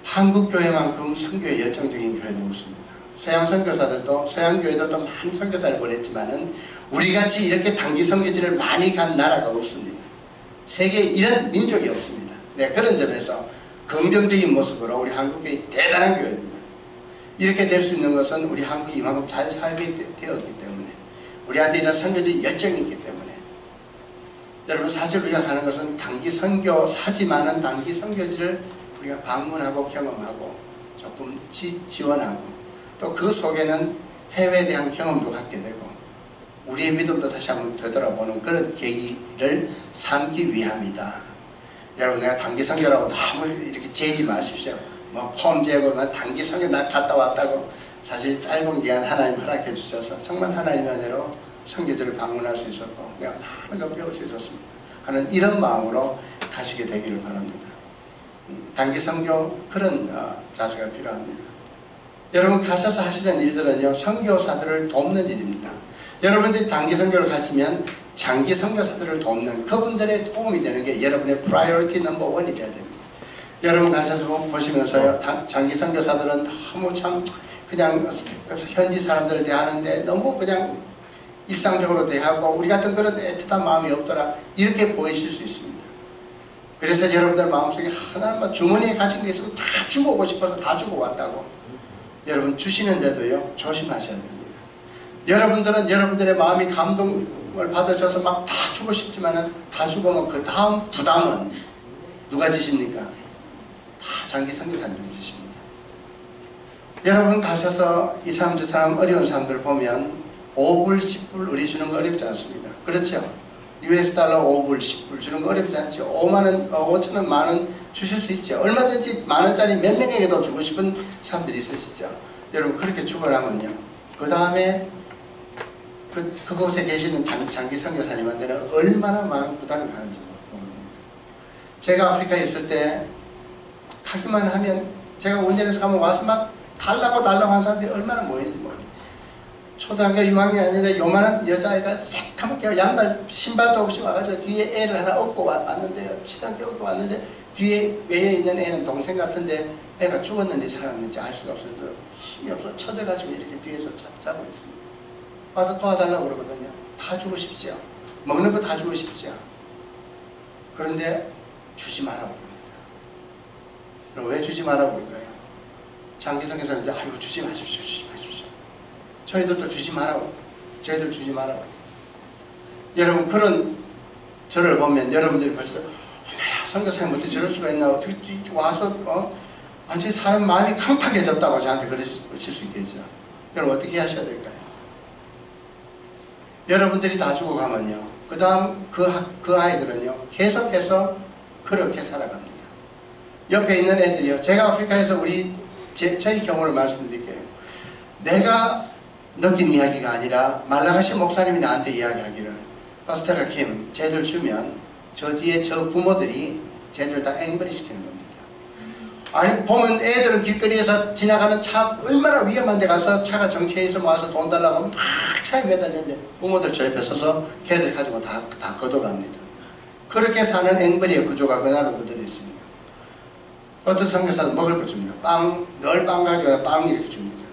한국 교회만큼 선교에 열정적인 교회도 없습니다. 서양 선교사들도, 서양 교회들도 많은 선교사를 보냈지만은 우리같이 이렇게 단기 선교지를 많이 간 나라가 없습니다. 세계에 이런 민족이 없습니다. 네, 그런 점에서 긍정적인 모습으로 우리 한국교회 대단한 교회입니다. 이렇게 될 수 있는 것은 우리 한국이 이만큼 잘 살게 되었기 때문에, 우리한테 이런 선교지 열정이 있기 때문에. 여러분, 사실 우리가 하는 것은 단기 선교사지만은 단기 선교지를 우리가 방문하고 경험하고 조금 지원하고, 또 그 속에는 해외에 대한 경험도 갖게 되고 우리의 믿음도 다시 한번 되돌아보는 그런 계기를 삼기 위함이다. 여러분, 내가 단기 선교라고 너무 이렇게 재지 마십시오. 뭐 폼 재고 단기 선교 나 갔다 왔다고. 사실 짧은 기간 하나님 허락해 주셔서 정말 하나님의 은혜로 선교지를 방문할 수 있었고 내가 많은 걸 배울 수 있었습니다 하는 이런 마음으로 가시게 되기를 바랍니다. 단기 선교, 그런 자세가 필요합니다. 여러분, 가셔서 하시는 일들은요, 선교사들을 돕는 일입니다. 여러분들이 단기 선교를 가시면 장기 선교사들을 돕는, 그분들의 도움이 되는 게 여러분의 프라이어리티 넘버 원이 돼야 됩니다. 여러분 가셔서 보시면서요, 장기 선교사들은 너무 참 그냥 현지 사람들을 대하는데 너무 그냥 일상적으로 대하고 우리 같은 그런 애틋한 마음이 없더라, 이렇게 보이실 수 있습니다. 그래서 여러분들 마음속에 하나님만 주머니에 가진 게 있으면 다 주고 오고 싶어서 다 주고 왔다고. 여러분, 주시는데도요 조심하셔야 됩니다. 여러분들은 여러분들의 마음이 감동을 받으셔서 막 다 주고 싶지만은 다 주고 오면 그 다음 부담은 누가 지십니까? 다 장기 선교사님들이 지십니다. 여러분 가셔서 이 사람 저 사람 어려운 사람들 보면 5불 10불 우리 주는 거 어렵지 않습니다. 그렇죠? US 달러 5불 10불 주는 거 어렵지 않죠? 5만원 5천원 만원 주실 수 있죠. 얼마든지 만원짜리 몇 명에게도 주고 싶은 사람들이 있으시죠. 여러분, 그렇게 주고 나면요, 그 다음에 그곳에 계시는 장기 선교사님한테는 얼마나 많은 부담이 가는지 모릅니다. 제가 아프리카에 있을 때 가기만 하면, 제가 원전에서 가면 와서 막 달라고 하는 사람들이 얼마나 모이는지 모릅니다. 초등학교 6학년이 아니라 요만한 여자아이가 새까맣게 양말 신발도 없이 와가지고 뒤에 애를 하나 업고 왔는데요, 치단 뼈고 왔는데 뒤에 매여 있는 애는 동생 같은데 애가 죽었는지 살았는지 알 수가 없어서 힘이 없어 처져가지고 이렇게 뒤에서 자고 있습니다. 와서 도와달라고 그러거든요. 다 주고 싶지요. 먹는 거 다 주고 싶지요. 그런데 주지 말라고 그럽니다. 그럼 왜 주지 말라고 그럴까요? 장기 선교사님들, 아이고 주지 마십시오, 주지 마십시오. 저희들도 주지 말라고, 저희들 주지 말라고. 여러분, 그런 저를 보면 여러분들이 벌써 선교사님 어떻게 저럴 수가 있나, 어떻게 와서 완전히 사람 마음이 캄팍해졌다고 저한테 그러실 수 있겠죠. 여러분, 어떻게 하셔야 될까요? 여러분들이 다 주고 가면요, 그 다음 그 아이들은요 계속해서 그렇게 살아갑니다. 옆에 있는 애들이요. 제가 아프리카에서 저희 경우를 말씀드릴게요. 내가 느낀 이야기가 아니라 말라가시 목사님이 나한테 이야기하기를, 파스텔라 킴, 쟤들 주면 저 뒤에 저 부모들이 쟤들 다 앵벌이 시키는 겁니다. 아니, 보면 애들은 길거리에서 지나가는 차 얼마나 위험한 데 가서 차가 정체해서 모아서 돈 달라고 하면 막 차에 매달렸는데 부모들 저 옆에 서서 걔들 가지고 다 걷어갑니다. 그렇게 사는 앵벌이의 구조가 그날은 그대로 있습니다. 어떤 선교사는 먹을 거 줍니다. 늘 빵 가져가 빵 이렇게 줍니다.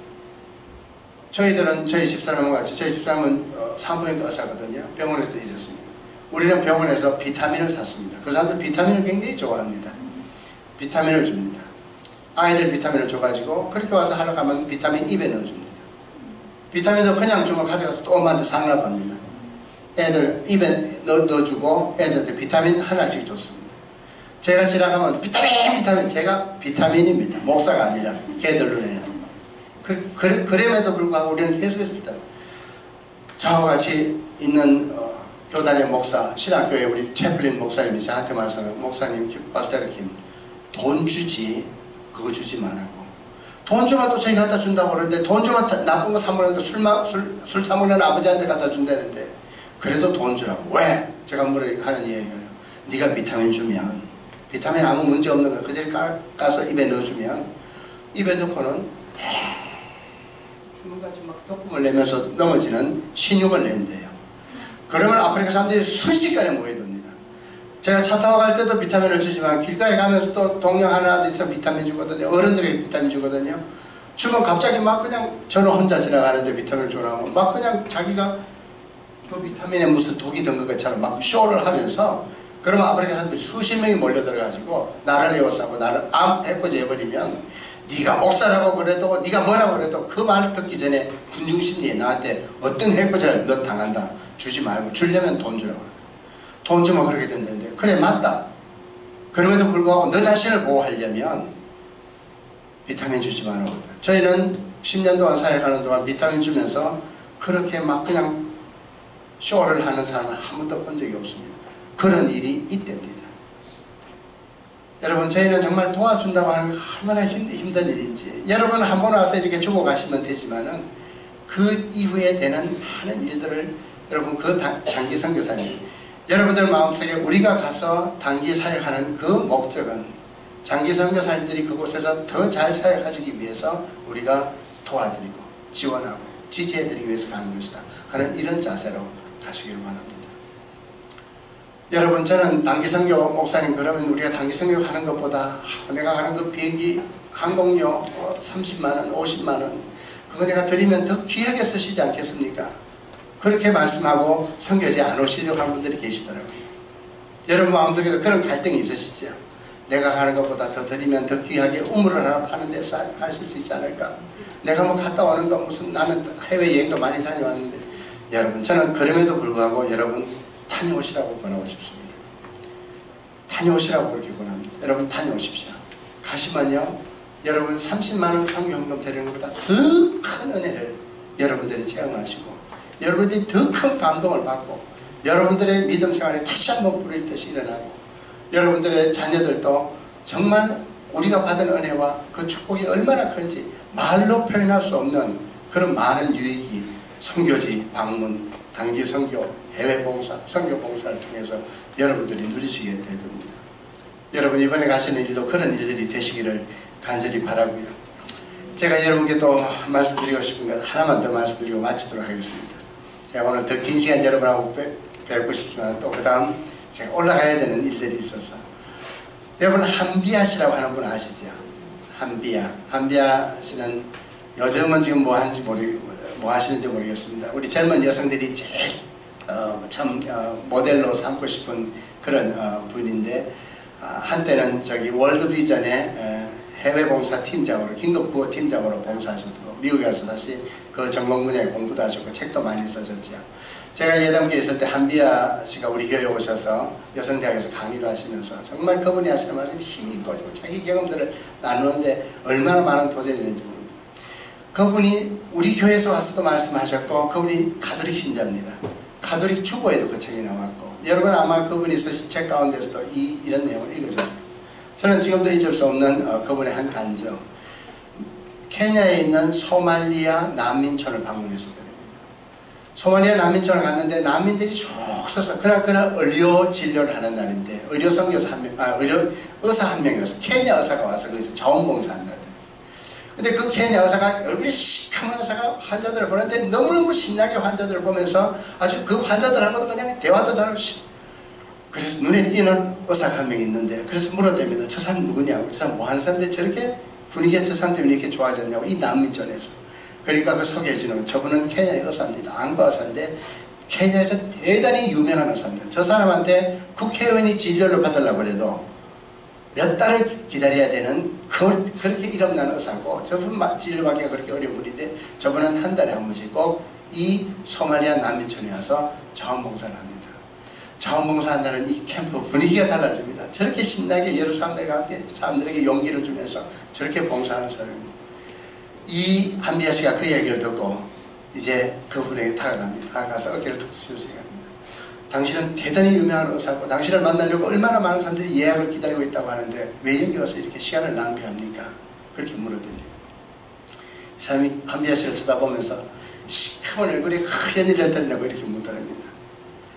저희들은 저희 집사람과 같이, 저희 집사람은 산부인과 의사거든요. 병원에서 일했습니다. 우리는 병원에서 비타민을 샀습니다. 그 사람들 비타민을 굉장히 좋아합니다. 비타민을 줍니다. 아이들 비타민을 줘가지고 그렇게 와서 하러 가면 비타민 입에 넣어줍니다. 비타민도 그냥 주면 가져가서 또 엄마한테 상납합니다. 애들 입에 넣어주고 애들한테 비타민 하나씩 줬습니다. 제가 지나가면 비타민, 제가 비타민입니다. 목사가 아니라 걔들 눈에는. 그럼에도 불구하고 우리는 계속해서 비타민. 저와 같이 있는 교단의 목사, 신학교에 우리 채플린 목사님이 저한테 말씀하는, 목사님, 파스텔라 킴, 돈 주지 그거 주지 말라고. 돈 주면 또 저희 갖다 준다고 그러는데, 돈 주면 나쁜 거 사먹는데 술 사먹는 아버지한테 갖다 준다는데, 그래도 돈 주라고. 왜? 제가 하는 얘기예요. 네가 비타민 주면, 비타민 아무 문제 없는 거 그대로 까서 입에 넣어주면, 입에 넣고는 주문같이 막 거품을 내면서 넘어지는 신육을 낸대요. 그러면 아프리카 사람들이 순식간에 모여듭니다. 제가 차 타고 갈 때도 비타민을 주지만 길가에 가면서 또 동양 하나들 있어 비타민 주거든요. 어른들에게 비타민 주거든요. 주면 갑자기 막 그냥 저는 혼자 지나가는데 비타민을 주라고 막 그냥 자기가 그 비타민에 무슨 독이 든 것처럼 막 쇼를 하면서, 그러면 아프리카 사람들이 수십 명이 몰려들어가지고 나를 에워싸고 나를 해코지 해버리면, 네가 목사라고 그래도 네가 뭐라고 그래도 그 말 듣기 전에 군중심리에 나한테 어떤 해코지를 너 당한다. 주지 말고, 주려면 돈 주라고 그래. 돈 주면 그렇게 된다는데, 그래 맞다. 그럼에도 불구하고 너 자신을 보호하려면 비타민 주지 말라고. 저희는 10년 동안 사역하는 동안 비타민 주면서 그렇게 막 그냥 쇼를 하는 사람은 한 번도 본 적이 없습니다. 그런 일이 있답니다. 여러분, 저희는 정말 도와준다고 하는 게 얼마나 힘든 일인지, 여러분 한 번 와서 이렇게 주고 가시면 되지만은 그 이후에 되는 많은 일들을 여러분, 그 장기 선교사님, 여러분들 마음속에 우리가 가서 단기 사역하는 그 목적은 장기 선교사님들이 그곳에서 더 잘 사역하시기 위해서 우리가 도와드리고 지원하고 지지해드리기 위해서 가는 것이다 하는 이런 자세로 가시기를 바랍니다. 여러분, 저는 단기 선교 목사님, 그러면 우리가 단기 선교 하는 것보다 내가 가는 그 비행기 항공료 30만원 50만원 그거 내가 드리면 더 귀하게 쓰시지 않겠습니까? 그렇게 말씀하고 선교지 안 오시려고 하는 분들이 계시더라고요. 여러분 마음속에도 그런 갈등이 있으시죠? 내가 가는 것보다 더 드리면 더 귀하게 우물을 하나 파는 데 하실 수 있지 않을까? 내가 뭐 갔다 오는 거 무슨, 나는 해외여행도 많이 다녀왔는데, 여러분 저는 그럼에도 불구하고 여러분 다녀오시라고 권하고 싶습니다. 다녀오시라고 그렇게 권합니다. 여러분 다녀오십시오. 가시면요, 여러분 30만원 선교헌금 드리는 것보다 더 큰 은혜를 여러분들이 체험하시고, 여러분들이 더 큰 감동을 받고, 여러분들의 믿음 생활에 다시 한번 불일 듯이 일어나고, 여러분들의 자녀들도 정말 우리가 받은 은혜와 그 축복이 얼마나 큰지 말로 표현할 수 없는 그런 많은 유익이 선교지 방문, 단기 선교, 해외 봉사, 선교 봉사를 통해서 여러분들이 누리시게 될 겁니다. 여러분 이번에 가시는 일도 그런 일들이 되시기를 간절히 바라고요. 제가 여러분께 또 말씀드리고 싶은 것 하나만 더 말씀드리고 마치도록 하겠습니다. 제가 오늘 더 긴 시간 여러분하고 뵙고 싶지만 또 그 다음 제가 올라가야 되는 일들이 있어서, 여러분 한비아 씨라고 하는 분 아시죠? 한비아 씨는 요즘은 지금 뭐 하시는지 모르겠습니다. 우리 젊은 여성들이 제일 모델로 삼고 싶은 그런 분인데, 한때는 저기 월드비전의 해외 봉사 팀장으로, 긴급 구호 팀장으로 봉사하셨고, 미국에 가서 다시 그 전공 분야에 공부도 하셨고 책도 많이 써졌죠. 제가 예담교에 있을 때 한비아 씨가 우리 교회에 오셔서 여성대학에서 강의를 하시면서 정말 그분이 하시는 말씀이 힘이 있고 자기 경험들을 나누는데 얼마나 많은 도전이 있는지 모릅니다. 그분이 우리 교회에서 와서도 말씀하셨고, 그분이 가톨릭 신자입니다. 가톨릭 주보에도 그 책이 나왔고, 여러분 아마 그분이 쓰신 책 가운데서도 이런 내용을 읽으셨어요. 저는 지금도 잊을 수 없는 그분의 한 간증. 케냐에 있는 소말리아 난민촌을 방문했습니다. 소말리아 난민촌을 갔는데 난민들이 쭉 서서 그날 의료 진료를 하는 날인데 의료 선교사 의사 한 명이었어요. 케냐 의사가 와서 거기서 자원봉사한다더라고요. 근데 그 케냐 의사가 얼굴이 시커먼 의사가 환자들을 보는데 너무너무 신나게 환자들을 보면서 아주 그 환자들하고도 그냥 대화도 잘하고 그래서 눈에 띄는 의사가 한 명 있는데 그래서 물어댑니다. 저 사람 누구냐고. 저 사람 뭐 하는 사람인데 저렇게 분위기가 저 사람 때문에 이렇게 좋아졌냐고. 이 난민촌에서. 그러니까 그 소개해주는 저분은 케냐의 의사입니다. 안과 의사인데 케냐에서 대단히 유명한 의사입니다. 저 사람한테 국회의원이 진료를 받으려고 해도 몇 달을 기다려야 되는 그렇게 이름나는 의사고 저분 진료받기가 그렇게 어려운 분인데 저분은 한 달에 한 번씩 꼭 이 소말리아 난민촌에 와서 자원봉사를 합니다. 자원봉사한다는 이 캠프 분위기가 달라집니다. 저렇게 신나게 여러 사람들과 함께 사람들에게 용기를 주면서 저렇게 봉사하는 사람입니다. 이 한비아 씨가 그 얘기를 듣고 이제 그분에게 다가갑니다. 다가가서 어깨를 툭 치면서 얘기합니다. 당신은 대단히 유명한 의사고 당신을 만나려고 얼마나 많은 사람들이 예약을 기다리고 있다고 하는데 왜 여기 와서 이렇게 시간을 낭비합니까? 그렇게 물어대요. 이 사람이 한비아 씨를 쳐다보면서 시커먼 얼굴에 하얀 이를 떨려고 이렇게 묻더랍니다.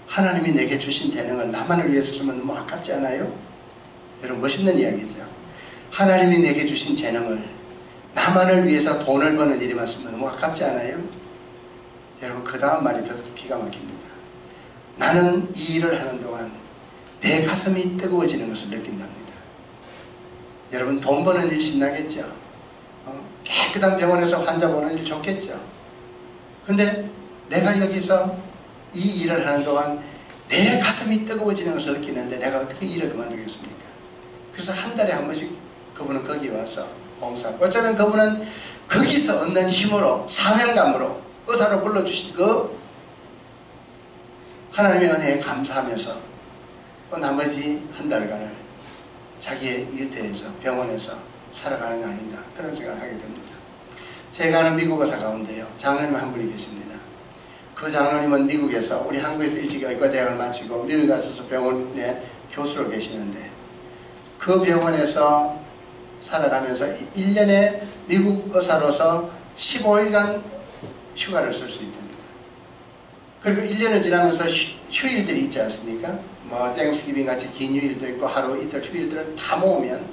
하나님이 내게 주신 재능을 나만을 위해서 쓰면 너무 아깝지 않아요? 여러분 멋있는 이야기죠. 하나님이 내게 주신 재능을 나만을 위해서 돈을 버는 일에만 쓰면 너무 아깝지 않아요? 여러분 그 다음 말이 더 기가 막힙니다. 나는 이 일을 하는 동안 내 가슴이 뜨거워지는 것을 느낀답니다. 여러분 돈 버는 일 신나겠죠? 깨끗한 병원에서 환자 보는 일 좋겠죠? 근데 내가 여기서 이 일을 하는 동안 내 가슴이 뜨거워지는 것을 느끼는데 내가 어떻게 일을 그만두겠습니까? 그래서 한 달에 한 번씩 그분은 거기 와서 봉사하고 어쩌면 그분은 거기서 얻는 힘으로 사명감으로 의사로 불러주신 그 하나님의 은혜에 감사하면서 또 나머지 한 달간을 자기의 일터에서 병원에서 살아가는 거 아닌가 그런 생각을 하게 됩니다. 제가 아는 미국 의사 가운데요 장로님 한 분이 계십니다. 그 장로님은 미국에서 우리 한국에서 일찍 의과대학을 마치고 미국에 가서 병원에 교수로 계시는데 그 병원에서 살아가면서 1년에 미국 의사로서 15일간 휴가를 쓸 수 있답니다. 그리고 1년을 지나면서 휴일들이 있지 않습니까? 뭐 땡스기빙 같이 긴 휴일도 있고 하루 이틀 휴일들을 다 모으면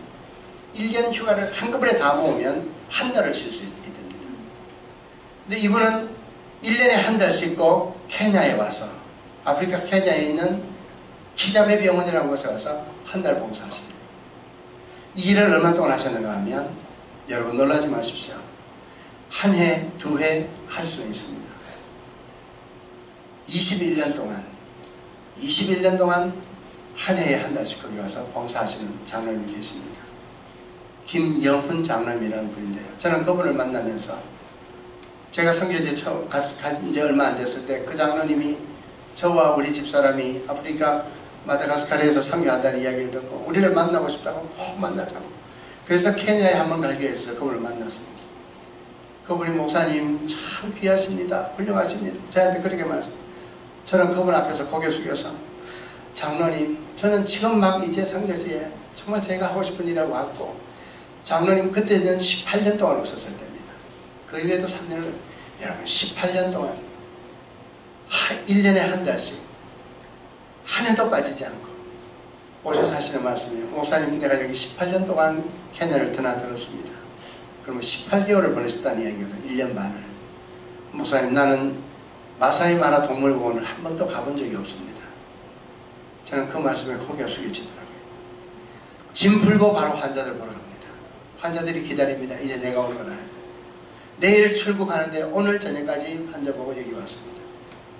1년 휴가를 한꺼번에 다 모으면 한 달을 쉴 수 있게 됩니다. 근데 이분은 1년에 한 달씩 꼭 케냐에 와서 아프리카 케냐에 있는 키자베 병원이라는 곳에 와서 한 달 봉사하십니다. 이 일을 얼마 동안 하셨는가 하면 여러분 놀라지 마십시오. 한 해, 두 해 할 수 있습니다. 21년 동안 한 해에 한 달씩 거기 와서 봉사하시는 장로님이 계십니다. 김영훈 장로님이라는 분인데요. 저는 그분을 만나면서 제가 선교지에 처음 간 지 얼마 안 됐을 때 그 장로님이 저와 우리 집사람이 아프리카 마다가스카르에서 선교한다는 이야기를 듣고 우리를 만나고 싶다고 꼭 만나자고 그래서 케냐에 한번 가게 해서 그분을 만났습니다. 그분이 목사님 참 귀하십니다. 훌륭하십니다. 저한테 그렇게 말했습니다. 저는 그분 앞에서 고개 숙여서 장로님 저는 지금 막 이제 선교지에 정말 제가 하고 싶은 일을 왔고 장로님 그때는 18년 동안 없었을 때입니다. 그 이후에도 3년을 여러분 18년 동안 1년에 한 달씩 한 해도 빠지지 않고 오셔서 하시는 말씀이에요. 목사님 내가 여기 18년 동안 케냐를 드나들었습니다. 그러면 18개월을 보내셨다는 이야기거든요. 1년 반을. 목사님 나는 마사이 마라 동물공원을 한 번도 가본 적이 없습니다. 저는 그 말씀에 고개가 숙여지더라고요. 짐 풀고 바로 환자들 보러 갑니다. 환자들이 기다립니다. 이제 내가 오는 걸 알고. 내일 출국하는데 오늘 저녁까지 환자 보고 여기 왔습니다.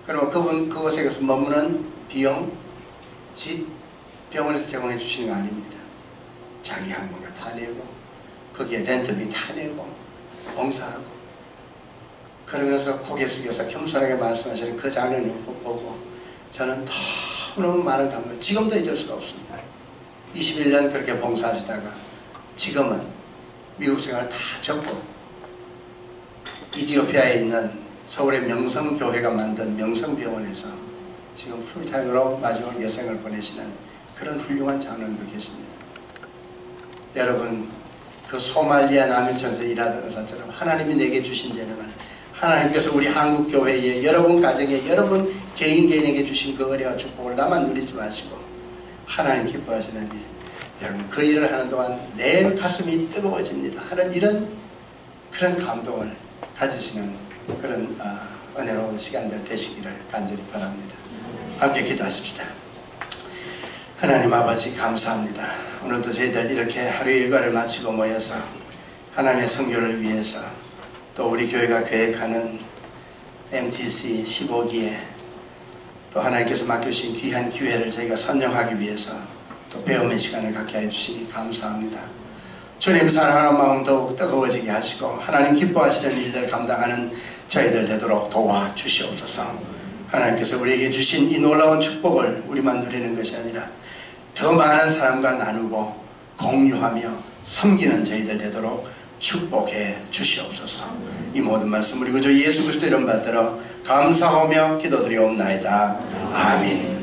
그러면 그분 그곳에 가서 머무는 비용, 집, 병원에서 제공해 주시는 거 아닙니다. 자기 항공료 다 내고 거기에 렌트비 다 내고 봉사하고 그러면서 고개 숙여서 겸손하게 말씀하시는 그 장면을 보고 저는 너무 많은 감동, 지금도 잊을 수가 없습니다. 21년 그렇게 봉사하시다가 지금은 미국 생활 다 접고 이디오피아에 있는 서울의 명성교회가 만든 명성병원에서 지금 풀타임으로 마지막 여생을 보내시는 그런 훌륭한 장로님들 계십니다. 여러분, 그 소말리아 남인천에서 일하던 의사처럼 하나님이 내게 주신 재능을 하나님께서 우리 한국교회에 여러분 가정에 여러분 개인에게 주신 그 은혜와 축복을 나만 누리지 마시고 하나님 기뻐하시는 일, 여러분 그 일을 하는 동안 내 가슴이 뜨거워집니다 하는 이런 그런 감동을 가지시는 그런 은혜로운 시간들 되시기를 간절히 바랍니다. 함께 기도하십시다. 하나님 아버지 감사합니다. 오늘도 저희들 이렇게 하루의 일과를 마치고 모여서 하나님의 선교를 위해서 또 우리 교회가 계획하는 MTC 15기에 또 하나님께서 맡겨주신 귀한 기회를 저희가 선정하기 위해서 또 배움의 시간을 갖게 해주시니 감사합니다. 주님 사랑하는 마음 더욱 뜨거워지게 하시고 하나님 기뻐하시는 일들을 감당하는 저희들 되도록 도와주시옵소서. 하나님께서 우리에게 주신 이 놀라운 축복을 우리만 누리는 것이 아니라 더 많은 사람과 나누고 공유하며 섬기는 저희들 되도록 축복해 주시옵소서. 이 모든 말씀 우리 구주 예수 그리스도 이름 받들어 감사하며 기도드리옵나이다. 아멘.